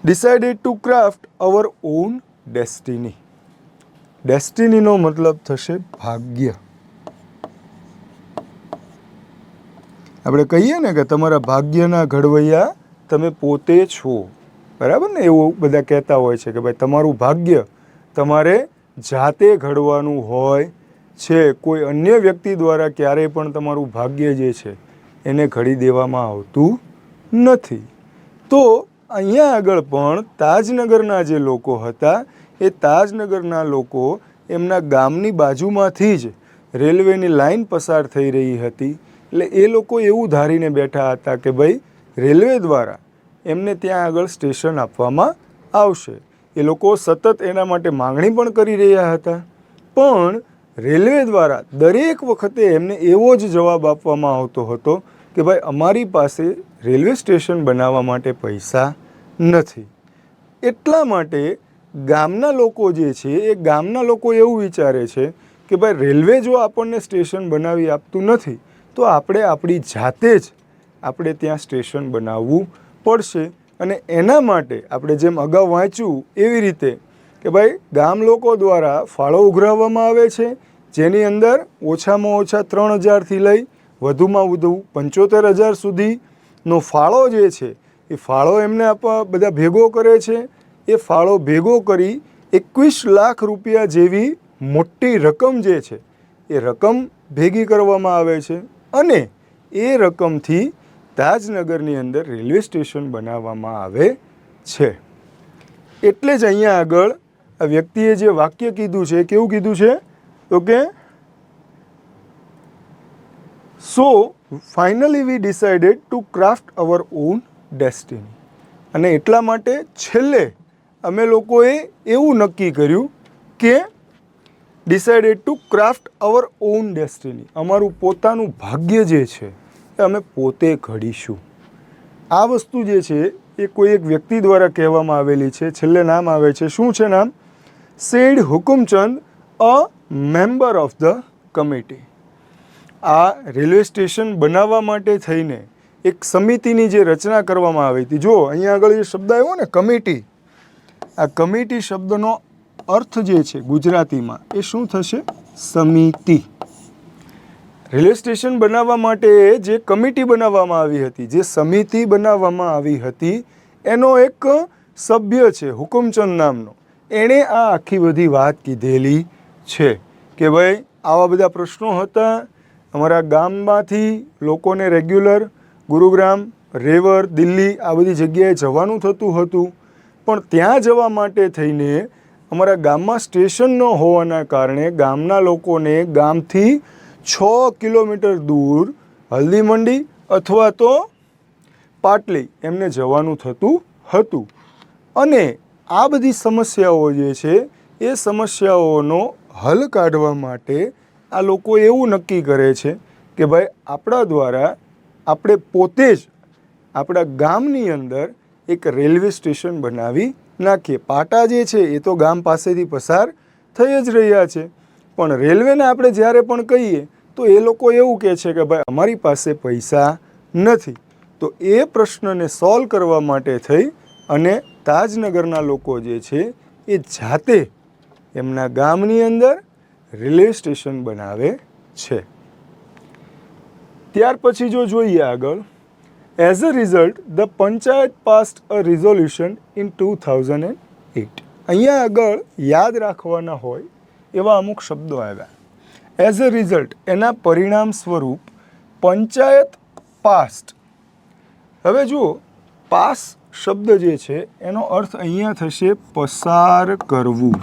Decided to craft our own destiny. ડેસ્ટિનીનો મતલબ થશે ભાગ્ય. આપણે કહીએ ને કે તમારા ભાગ્યના ઘડવૈયા તમે પોતે છો. બરાબર ને? એવું બધા કહેતા હોય છે કે ભાઈ તમારું ભાગ્ય તમારે જાતે ઘડવાનું હોય છે. કોઈ અન્ય વ્યક્તિ દ્વારા ક્યારેય પણ તમારું ભાગ્ય જે છે એને ઘડી દેવામાં આવતું નથી. તો અહીંયા આગળ પણ તાજનગરના જે લોકો હતા એ તાજનગરના લોકો એમના ગામની બાજુમાંથી જ રેલવેની લાઈન પસાર થઈ રહી હતી. એટલે એ લોકો એવું ધારીને બેઠા હતા કે ભાઈ રેલવે દ્વારા એમને ત્યાં આગળ સ્ટેશન આપવામાં આવશે. એ લોકો સતત એના માટે માંગણી પણ કરી રહ્યા હતા, પણ રેલવે દ્વારા દરેક વખતે એમને એવો જ જવાબ આપવામાં આવતો હતો કે ભાઈ અમારી પાસે રેલવે સ્ટેશન બનાવવા માટે પૈસા નથી. એટલા માટે ગામના લોકો જે છે એ ગામના લોકો એવું વિચારે છે કે ભાઈ રેલવે જો આપણને સ્ટેશન બનાવી આપતું નથી તો આપણે આપણી જાતે જ આપણે ત્યાં સ્ટેશન બનાવવું પડશે. અને એના માટે આપણે જેમ અગાઉ વાંચ્યું એવી રીતે કે ભાઈ ગામ લોકો દ્વારા ફાળો ઉઘરાવવામાં આવે છે, જેની અંદર ઓછામાં ઓછા 3,000થી લઈ વધુમાં વધુ 75,000 સુધીનો ફાળો જે છે એ ફાળો એમને આપવા બધા ભેગો કરે છે. એ ફાળો ભેગો કરી 21 લાખ રૂપિયા જેવી મોટી રકમ જે છે એ રકમ ભેગી કરવામાં આવે છે અને એ રકમથી તાજનગરની અંદર રેલવે સ્ટેશન બનાવવામાં આવે છે. એટલે જ અહીંયા આગળ આ વ્યક્તિએ જે વાક્ય કીધું છે, કેવું કીધું છે તો કે સો finally we decided to craft our own destiny. અને એટલા માટે છેલ્લે અમે લોકોએ એવું નક્કી કર્યું કે decided to craft our own destiny, અમારું પોતાનું ભાગ્ય જે છે એ અમે પોતે ઘડીશું. આ વસ્તુ જે છે એ કોઈ એક વ્યક્તિ દ્વારા કહેવામાં આવેલી છે. છેલ્લે નામ આવે છે, શું છે નામ? Said Hukumchand, a member of the committee. આ રેલવે સ્ટેશન બનાવવા માટે થઈને એક સમિતિની જે રચના કરવામાં આવી હતી. જો અહીંયા આગળ જે શબ્દ આવ્યો ને કમિટી, આ કમિટી શબ્દનો અર્થ જે છે ગુજરાતીમાં એ શું થશે? સમિતિ. રેલવે સ્ટેશન બનાવવા માટે જે કમિટી બનાવવામાં આવી હતી, જે સમિતિ બનાવવામાં આવી હતી, એનો એક સભ્ય છે હુકુમચંદ નામનો. એણે આ આખી બધી વાત કીધેલી છે કે ભાઈ આવા બધા પ્રશ્નો હતા. અમારા ગામમાંથી લોકોને રેગ્યુલર ગુરુગ્રામ, રેવર, દિલ્હી આ બધી જગ્યાએ જવાનું થતું હતું, પણ ત્યાં જવા માટે થઈને અમારા ગામમાં સ્ટેશન ન હોવાના કારણે ગામના લોકોને ગામથી 6 કિલોમીટર દૂર હલ્દી મંડી અથવા તો પાટલી એમને જવાનું થતું હતું. અને આ બધી સમસ્યાઓ જે છે એ સમસ્યાઓનો હલ કાઢવા માટે આ લોકો એવું નક્કી કરે છે કે ભાઈ આપણા દ્વારા આપણે પોતે જ આપણા ગામની અંદર એક રેલવે સ્ટેશન બનાવી નાખીએ. પાટા જે છે એ તો ગામ પાસેથી પસાર થઈ જ રહ્યા છે, પણ રેલવેને આપણે જ્યારે પણ કહીએ તો એ લોકો એવું કહે છે કે ભાઈ અમારી પાસે પૈસા નથી. તો એ પ્રશ્નને સોલ્વ કરવા માટે થઈ અને તાજનગરના લોકો જે છે એ જાતે એમના ગામની અંદર રેલવે સ્ટેશન બનાવે છે. ત્યાર પછી જો જોઈએ આગળ, as a result the panchayat passed a resolution in 2008. અહીંયા આગળ યાદ રાખવાના હોય એવા અમુક શબ્દો આવ્યા. એઝ અ રિઝલ્ટ એના પરિણામ સ્વરૂપ પંચાયત પાસ્ડ. હવે જુઓ, પાસ શબ્દ જે છે એનો અર્થ અહીંયા થશે પસાર કરવું.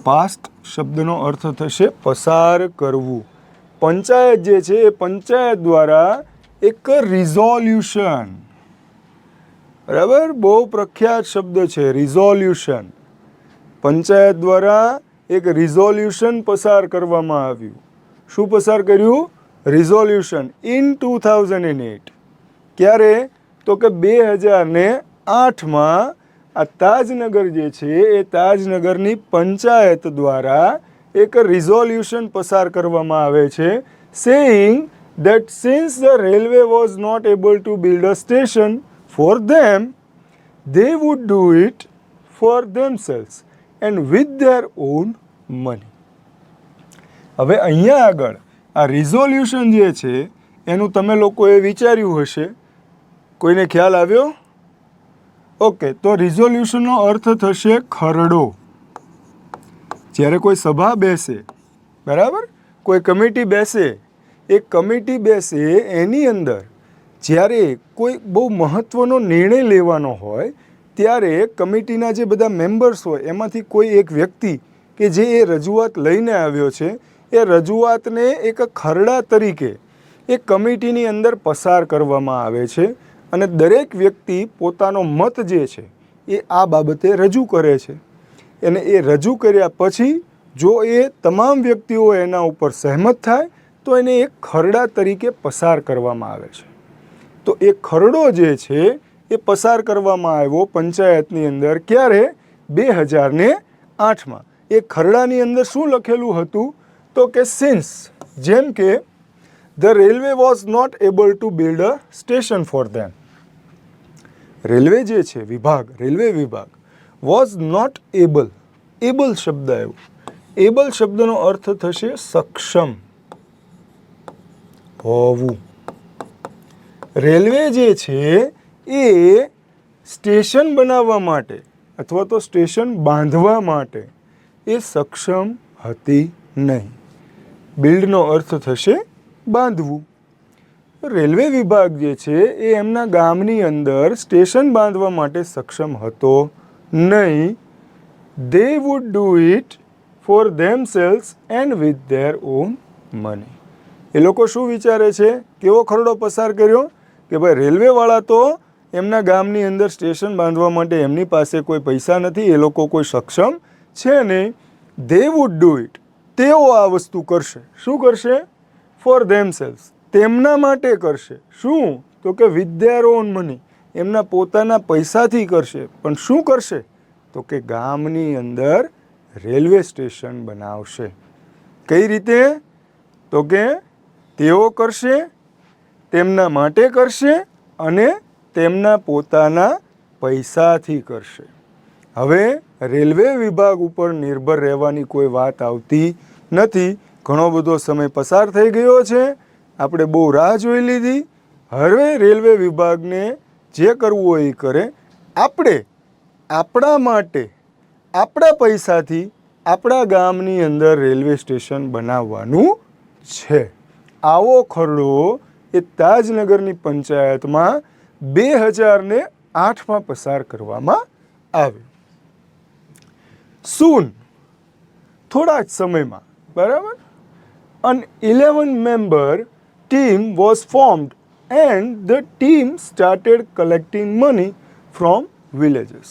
પાસ્ડ શબ્દનો અર્થ થશે પસાર કરવું. પંચાયત જે છે એ પંચાયત દ્વારા એક રિઝોલ્યુશન, બરાબર, બહુ પ્રખ્યાત શબ્દ છે રિઝોલ્યુશન. પંચાયત દ્વારા એક રિઝોલ્યુશન પસાર કરવામાં આવ્યું. શું પસાર કર્યું? Resolution in 2008. ક્યારે? તો કે 2008માં આ તાજનગર જે છે એ તાજનગરની પંચાયત દ્વારા એક રિઝોલ્યુશન પસાર કરવામાં આવે છે, saying that since the railway was not able to build a station for them, they would do it for themselves and with their own money. હવે અહીંયા આગળ આ રિઝોલ્યુશન જે છે એનું તમે લોકોએ વિચાર્યું હશે. કોઈને ખ્યાલ આવ્યો? ઓકે, તો રિઝોલ્યુશનનો અર્થ થશે ખરડો. જ્યારે કોઈ સભા બેસે, બરાબર, કોઈ કમિટી બેસે, એક કમિટી બેસે એની અંદર જ્યારે કોઈ બહુ મહત્ત્વનો નિર્ણય લેવાનો હોય ત્યારે કમિટીના જે બધા મેમ્બર્સ હોય એમાંથી કોઈ એક વ્યક્તિ કે જે એ રજૂઆત લઈને આવ્યો છે એ રજૂઆતને એક ખરડા તરીકે એ કમિટીની અંદર પસાર કરવામાં આવે છે અને દરેક વ્યક્તિ પોતાનો મત જે છે એ આ બાબતે રજૂ કરે છે અને એ રજૂ કર્યા પછી જો એ તમામ વ્યક્તિઓ એના ઉપર સહેમત થાય તો એને એક ખરડા તરીકે પસાર કરવામાં આવે છે. તો એ ખરડો જે છે એ પસાર કરવામાં આવ્યો પંચાયતની અંદર ક્યારે? 2008માં. એ ખરડાની અંદર શું લખેલું હતું? તો કે સિન્સ, જેમ કે the railway was not able to build a station for them. Railway જે છે વિભાગ, રેલવે વિભાગ વોઝ નોટ એબલ. એબલ શબ્દ આવ્યો. એબલ શબ્દનો અર્થ થશે સક્ષમ હોવું. રેલવે જે છે એ સ્ટેશન બનાવવા માટે અથવા તો સ્ટેશન બાંધવા માટે એ સક્ષમ હતી નહીં. બિલ્ડનો અર્થ થશે બાંધવું. રેલવે વિભાગ જે છે એ એમના ગામની અંદર સ્ટેશન બાંધવા માટે સક્ષમ હતો નહીં. They would do it for themselves and with their own money. એ લોકો શું વિચારે છે? કેવો ખરડો પસાર કર્યો કે ભાઈ રેલવેવાળા તો એમના ગામની અંદર સ્ટેશન બાંધવા માટે એમની પાસે કોઈ પૈસા નથી, એ લોકો કોઈ સક્ષમ છે નહીં. They would do it. તેઓ આ વસ્તુ કરશે. શું કરશે? For themselves. તેમના માટે કરશે. શું? તો કે with their own money. એમના પોતાના પૈસાથી કરશે. પણ શું કરશે? તો કે ગામની અંદર રેલવે સ્ટેશન બનાવશે. કઈ રીતે? તો કે તેઓ કરશે, તેમના માટે કરશે અને તેમના પોતાના પૈસાથી કરશે. હવે રેલવે વિભાગ ઉપર નિર્ભર રહેવાની કોઈ વાત આવતી નથી. ઘણો બધો સમય પસાર થઈ ગયો છે, આપણે બહુ રાહ જોઈ લીધી. હવે રેલવે વિભાગને જે કરવું હોય એ કરે. આપણે આપણા માટે આપણા પૈસાથી આપણા ગામની અંદર રેલવે સ્ટેશન બનાવવાનું છે. આવો ખરડો એ તાજનગરની પંચાયતમાં 2008માં પસાર કરવામાં આવ્યો. સૂન, થોડા જ સમયમાં, બરાબર, an 11-member team was formed and the team started collecting money from villages.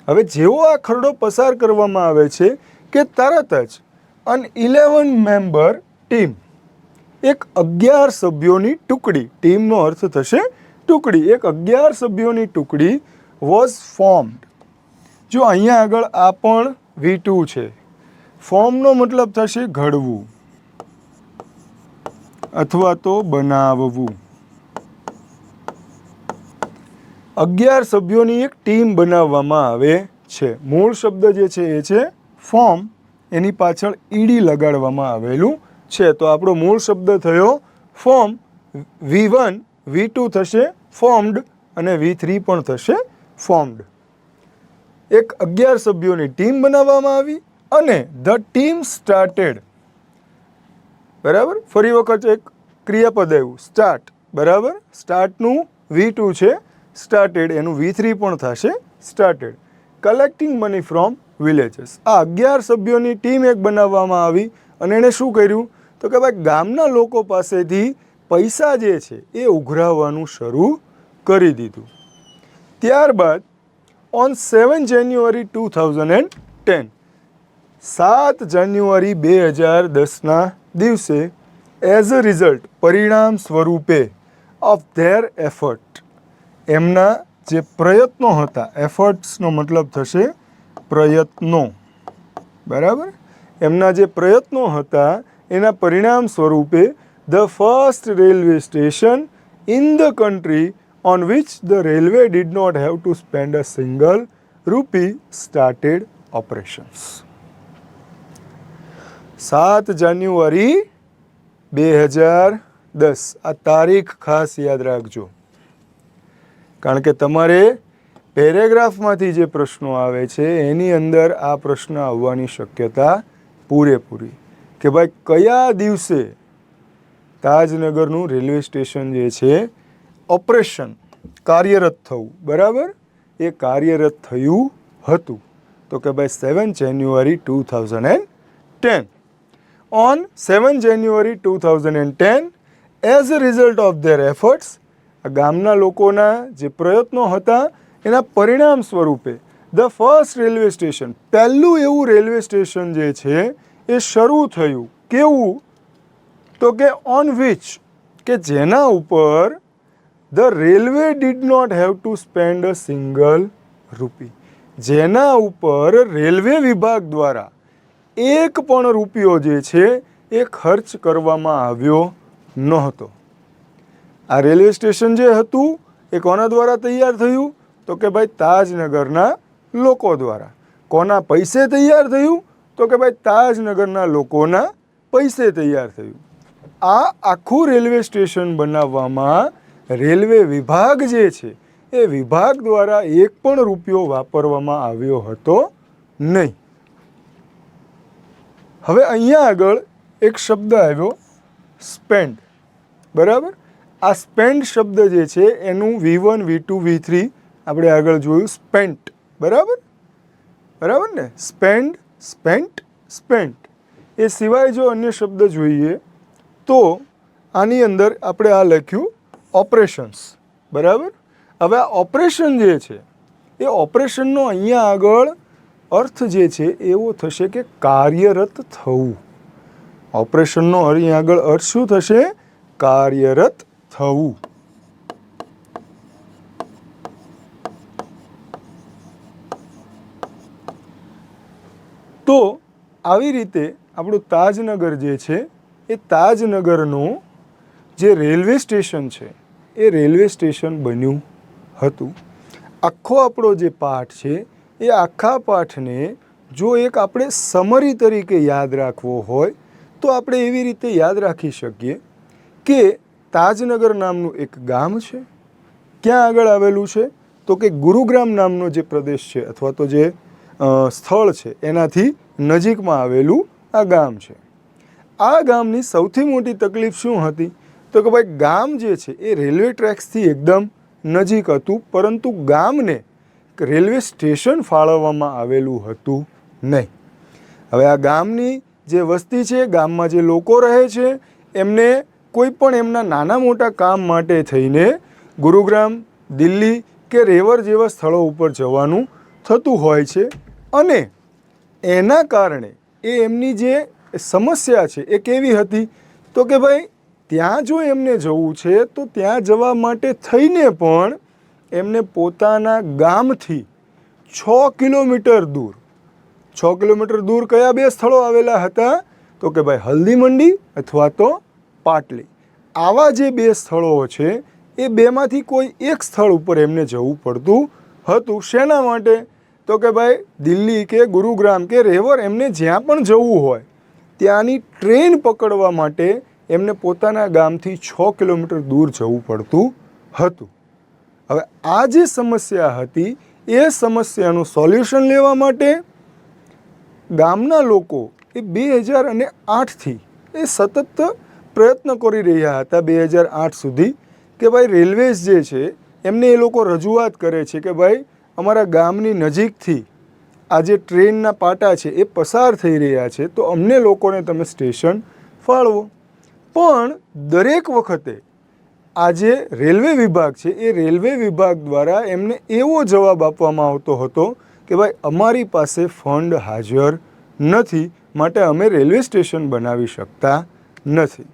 હવે જેવો આ ખરડો પસાર કરવામાં આવે છે કે તરત જ an 11-member team, એક 11 સભ્યોની ટુકડી, ટીમનો અર્થ થશે ટુકડી, એક 11 સભ્યોની ટુકડી was formed. જો અહીંયા આગળ આ પણ V2 છે. ફોર્મનો મતલબ થશે ઘડવું અથવા તો બનાવવું. 11 સભ્યોની એક ટીમ બનાવવામાં આવે છે. મૂળ શબ્દ જે છે એ છે ફોર્મ, એની પાછળ ઈડી લગાડવામાં આવેલું છે. તો આપણો મૂળ શબ્દ થયો ફોર્મ. V1 V2 થશે ફોર્મ્ડ અને V3 પણ થશે ફોર્મ્ડ. એક 11 સભ્યોની ટીમ બનાવવામાં આવી અને ધ ટીમ સ્ટાર્ટેડ, બરાબર, ફરી વખત એક ક્રિયાપદ આવ્યું સ્ટાર્ટ, બરાબર, સ્ટાર્ટનું V2 છે સ્ટાર્ટેડ, એનું V3 પણ થશે started. Collecting money from villages. આ 11 સભ્યોની ટીમ એક બનાવવામાં આવી અને એણે શું કર્યું? તો કે ભાઈ ગામના લોકો પાસેથી પૈસા જે છે એ ઉઘરાવવાનું શરૂ કરી દીધું. ત્યારબાદ ઓન 7 જાન્યુઆરી 2010, 7 જાન્યુઆરી 2010ના દિવસે એઝ અ રિઝલ્ટ, પરિણામ સ્વરૂપે, ઓફ ધેર એફર્ટ, એમના જે પ્રયત્નો હતા, એફર્ટ્સનો મતલબ થશે પ્રયત્નો, બરાબર, એમના જે પ્રયત્નો હતા એના પરિણામ સ્વરૂપે the first railway station in the country on which the railway did not have to spend a single rupee started operations. 7 જાન્યુઆરી 2010 આ તારીખ ખાસ યાદ રાખજો, કારણ કે તમારે પેરેગ્રાફમાંથી જે પ્રશ્નો આવે છે એની અંદર આ પ્રશ્ન આવવાની શક્યતા પૂરેપૂરી કે ભાઈ કયા દિવસે તાજનગરનું રેલવે સ્ટેશન જે છે ઓપરેશન કાર્યરત થવું, બરાબર, એ કાર્યરત થયું હતું. તો કે ભાઈ 7 જાન્યુઆરી 2010. On 7 January 2010, as a result of their efforts, આ ગામના લોકોના જે પ્રયત્નો હતા એના પરિણામ સ્વરૂપે ધ ફર્સ્ટ રેલવે સ્ટેશન, પહેલું એવું રેલવે સ્ટેશન જે છે એ શરૂ થયું. કેવું? તો કે ઓન વિચ, કે જેના ઉપર the railway did not have to spend a single rupee, જેના ઉપર રેલવે વિભાગ દ્વારા એક પણ રૂપિયો જે છે એ ખર્ચ કરવામાં આવ્યો નહોતો. આ રેલવે સ્ટેશન જે હતું એ કોના દ્વારા તૈયાર થયું? તો કે ભાઈ તાજનગરના લોકો દ્વારા. કોના પૈસે તૈયાર થયું? તો કે ભાઈ તાજનગરના લોકોના પૈસે તૈયાર થયું. આ આખું રેલવે સ્ટેશન બનાવવામાં રેલવે વિભાગ જે છે એ વિભાગ દ્વારા એક પણ રૂપિયો વાપરવામાં આવ્યો હતો નહીં. હવે અહીંયા આગળ એક શબ્દ આવ્યો સ્પેન્ડ, બરાબર? આ સ્પેન્ડ શબ્દ જે છે એનું V1, V2, V3 આપણે આગળ જોયું. સ્પેન્ટ, બરાબર બરાબર ને? Spend, spent, spent. એ સિવાય જો અન્ય શબ્દ જોઈએ તો આની અંદર આપણે આ લખ્યું ઓપરેશન્સ, બરાબર? હવે આ ઓપરેશન જે છે એ ઓપરેશનનો અહીંયા આગળ અર્થ જે છે એવો થશે કે કાર્યરત થવું. ઓપરેશનનો અહીંયા આગળ અર્થ શું થશે? કાર્યરત થવું. તો આવી રીતે આપણું તાજનગર જે છે એ તાજનગરનું જે રેલવે સ્ટેશન છે એ રેલવે સ્ટેશન બન્યું હતું. આખો આપણો જે પાઠ છે એ આખા પાઠને જો એક આપણે સમરી તરીકે યાદ રાખવો હોય તો આપણે એવી રીતે યાદ રાખી શકીએ કે તાજનગર નામનું એક ગામ છે. ક્યાં આગળ આવેલું છે? તો કે ગુરુગ્રામ નામનો જે પ્રદેશ છે અથવા તો જે સ્થળ છે એનાથી નજીકમાં આવેલું આ ગામ છે. આ ગામની સૌથી મોટી તકલીફ શું હતી? તો કે ભાઈ ગામ જે છે એ રેલવે ટ્રેક્સથી એકદમ નજીક હતું, પરંતુ ગામને રેલવે સ્ટેશન ફાળવવામાં આવેલું હતું નહીં. હવે આ ગામની જે વસ્તી છે, ગામમાં જે લોકો રહે છે, એમને કોઈ પણ એમના નાના મોટા કામ માટે થઈને ગુરુગ્રામ, દિલ્હી કે રેવર જેવા સ્થળો ઉપર જવાનું થતું હોય છે. અને એના કારણે એ એમની જે સમસ્યા છે એ કેવી હતી? તો કે ભાઈ ત્યાં જો એમને જવું છે તો ત્યાં જવા માટે થઈને પણ એમને પોતાના ગામથી 6 કિલોમીટર દૂર, 6 કિલોમીટર દૂર કયા બે સ્થળો આવેલા હતા? તો કે ભાઈ હલ્દી મંડી અથવા તો પાટલી. આવા જે બે સ્થળો છે એ બેમાંથી કોઈ એક સ્થળ ઉપર એમને જવું પડતું હતું. શેના માટે? તો કે ભાઈ દિલ્હી કે ગુરુગ્રામ કે રેવર, એમને જ્યાં પણ જવું હોય ત્યાંની ટ્રેન પકડવા માટે એમને પોતાના ગામથી 6 કિલોમીટર દૂર જવું પડતું હતું. હવે આ જે સમસ્યા હતી એ સમસ્યાનું સોલ્યુશન લેવા માટે ગામના લોકો એ 2008થી એ સતત પ્રયત્ન કરી રહ્યા હતા, 2008 સુધી, કે ભાઈ રેલવેઝ જે છે એમને એ લોકો રજૂઆત કરે છે કે ભાઈ અમારા ગામની નજીકથી આ જે ટ્રેનના પાટા છે એ પસાર થઈ રહ્યા છે તો અમને લોકોને તમે સ્ટેશન ફાળવો. પણ દરેક વખતે આ જે રેલવે વિભાગ છે એ રેલવે વિભાગ દ્વારા એમને એવો જવાબ આપવામાં આવતો હતો કે ભાઈ અમારી પાસે ફંડ હાજર નથી, માટે અમે રેલવે સ્ટેશન બનાવી શકતા નથી.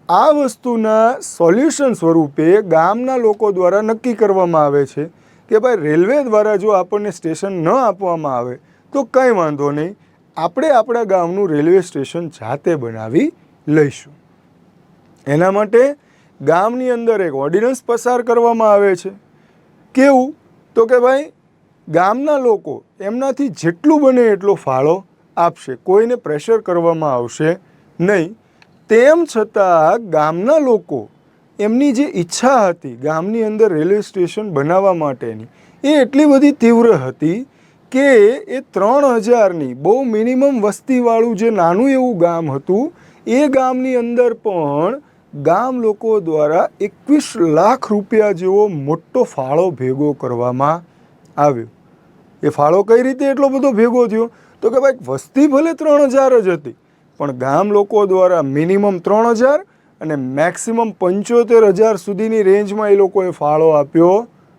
આ વસ્તુના સોલ્યુશન સ્વરૂપે ગામના લોકો દ્વારા નક્કી કરવામાં આવે છે કે ભાઈ રેલવે દ્વારા જો આપણને સ્ટેશન ન આપવામાં આવે તો કંઈ વાંધો નહીં, આપણે આપણા ગામનું રેલવે સ્ટેશન જાતે બનાવી લઈશું. એના માટે ગામની અંદર એક ઓર્ડિનન્સ પસાર કરવામાં આવે છે. કેવું? તો કે ભાઈ ગામના લોકો એમનાથી જેટલું બને એટલો ફાળો આપશે, કોઈને પ્રેશર કરવામાં આવશે નહીં. તેમ છતાં ગામના લોકો એમની જે ઈચ્છા હતી ગામની અંદર રેલવે સ્ટેશન બનાવવા માટેની એ એટલી બધી તીવ્ર હતી કે એ 3000ની બહુ મિનિમમ વસ્તીવાળું જે નાનું એવું ગામ હતું એ ગામની અંદર પણ ગામ લોકો દ્વારા 21 લાખ રૂપિયા જેવો મોટો ફાળો ભેગો કરવામાં આવ્યો. એ ફાળો કઈ રીતે એટલો બધો ભેગો થયો? તો કે ભાઈ વસ્તી ભલે 3000 જ હતી પણ ગામ લોકો દ્વારા મિનિમમ 3000 અને મેક્સિમમ 75,000 સુધીની રેન્જમાં એ લોકોએ ફાળો આપ્યો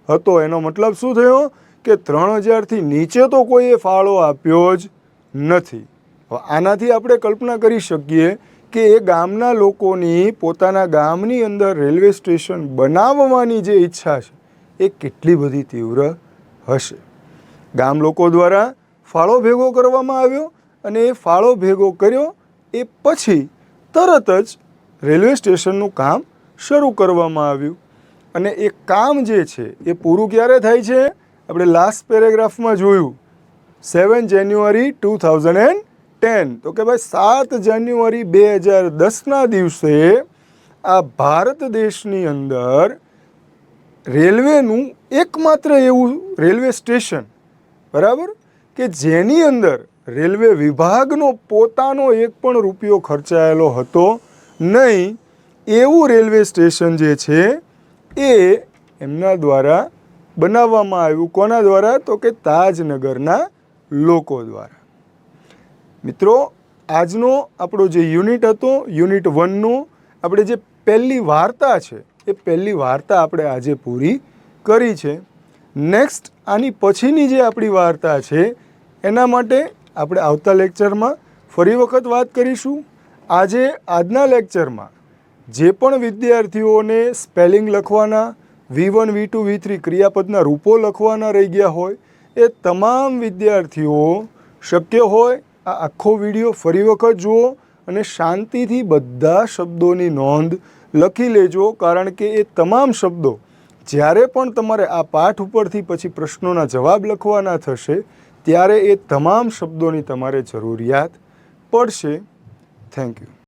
હતો. એનો મતલબ શું થયો કે 3,000થી નીચે તો કોઈએ ફાળો આપ્યો જ નથી. હવે આનાથી આપણે કલ્પના કરી શકીએ કે એ ગામના લોકોની પોતાના ગામની અંદર રેલવે સ્ટેશન બનાવવાની જે ઈચ્છા છે એ કેટલી બધી તીવ્ર હશે. ગામ લોકો દ્વારા ફાળો ભેગો કરવામાં આવ્યો અને એ ફાળો ભેગો કર્યો એ પછી તરત જ રેલવે સ્ટેશનનું કામ શરૂ કરવામાં આવ્યું. અને એ કામ જે છે એ પૂરું ક્યારે થાય છે? આપણે લાસ્ટ પેરેગ્રાફમાં જોયું 7 જાન્યુઆરી 2010. તો કે ભાઈ 7 જાન્યુઆરી 2010ના દિવસે આ ભારત દેશની અંદર રેલવેનું એકમાત્ર એવું રેલવે સ્ટેશન, બરાબર, કે જેની અંદર રેલવે વિભાગનો પોતાનો એક પણ રૂપિયો ખર્ચાયેલો હતો નહીં, એવું રેલવે સ્ટેશન જે છે એ એમના દ્વારા બનાવવામાં આવ્યું. કોના દ્વારા? તો કે તાજનગરના લોકો દ્વારા. મિત્રો, આજનો આપણો જે યુનિટ હતો, યુનિટ 1નો આપણે જે પહેલી વાર્તા છે એ પહેલી વાર્તા આપણે આજે પૂરી કરી છે. નેક્સ્ટ આની પછીની જે આપણી વાર્તા છે એના માટે આપણે આવતા લેક્ચરમાં ફરી વખત વાત કરીશું. આજના લેક્ચરમાં જે પણ વિદ્યાર્થીઓને સ્પેલિંગ લખવાના, V1, V2, V3 ક્રિયાપદના રૂપો લખવાના રહી ગયા હોય એ તમામ વિદ્યાર્થીઓ શક્ય હોય આ આખો વિડીયો ફરી વખત જુઓ અને શાંતિથી બધા શબ્દોની નોંધ લખી લેજો. કારણ કે એ તમામ શબ્દો જ્યારે પણ તમારે આ પાઠ ઉપરથી પછી પ્રશ્નોના જવાબ લખવાના થશે ત્યારે એ તમામ શબ્દોની તમારે જરૂરિયાત પડશે. Thank you.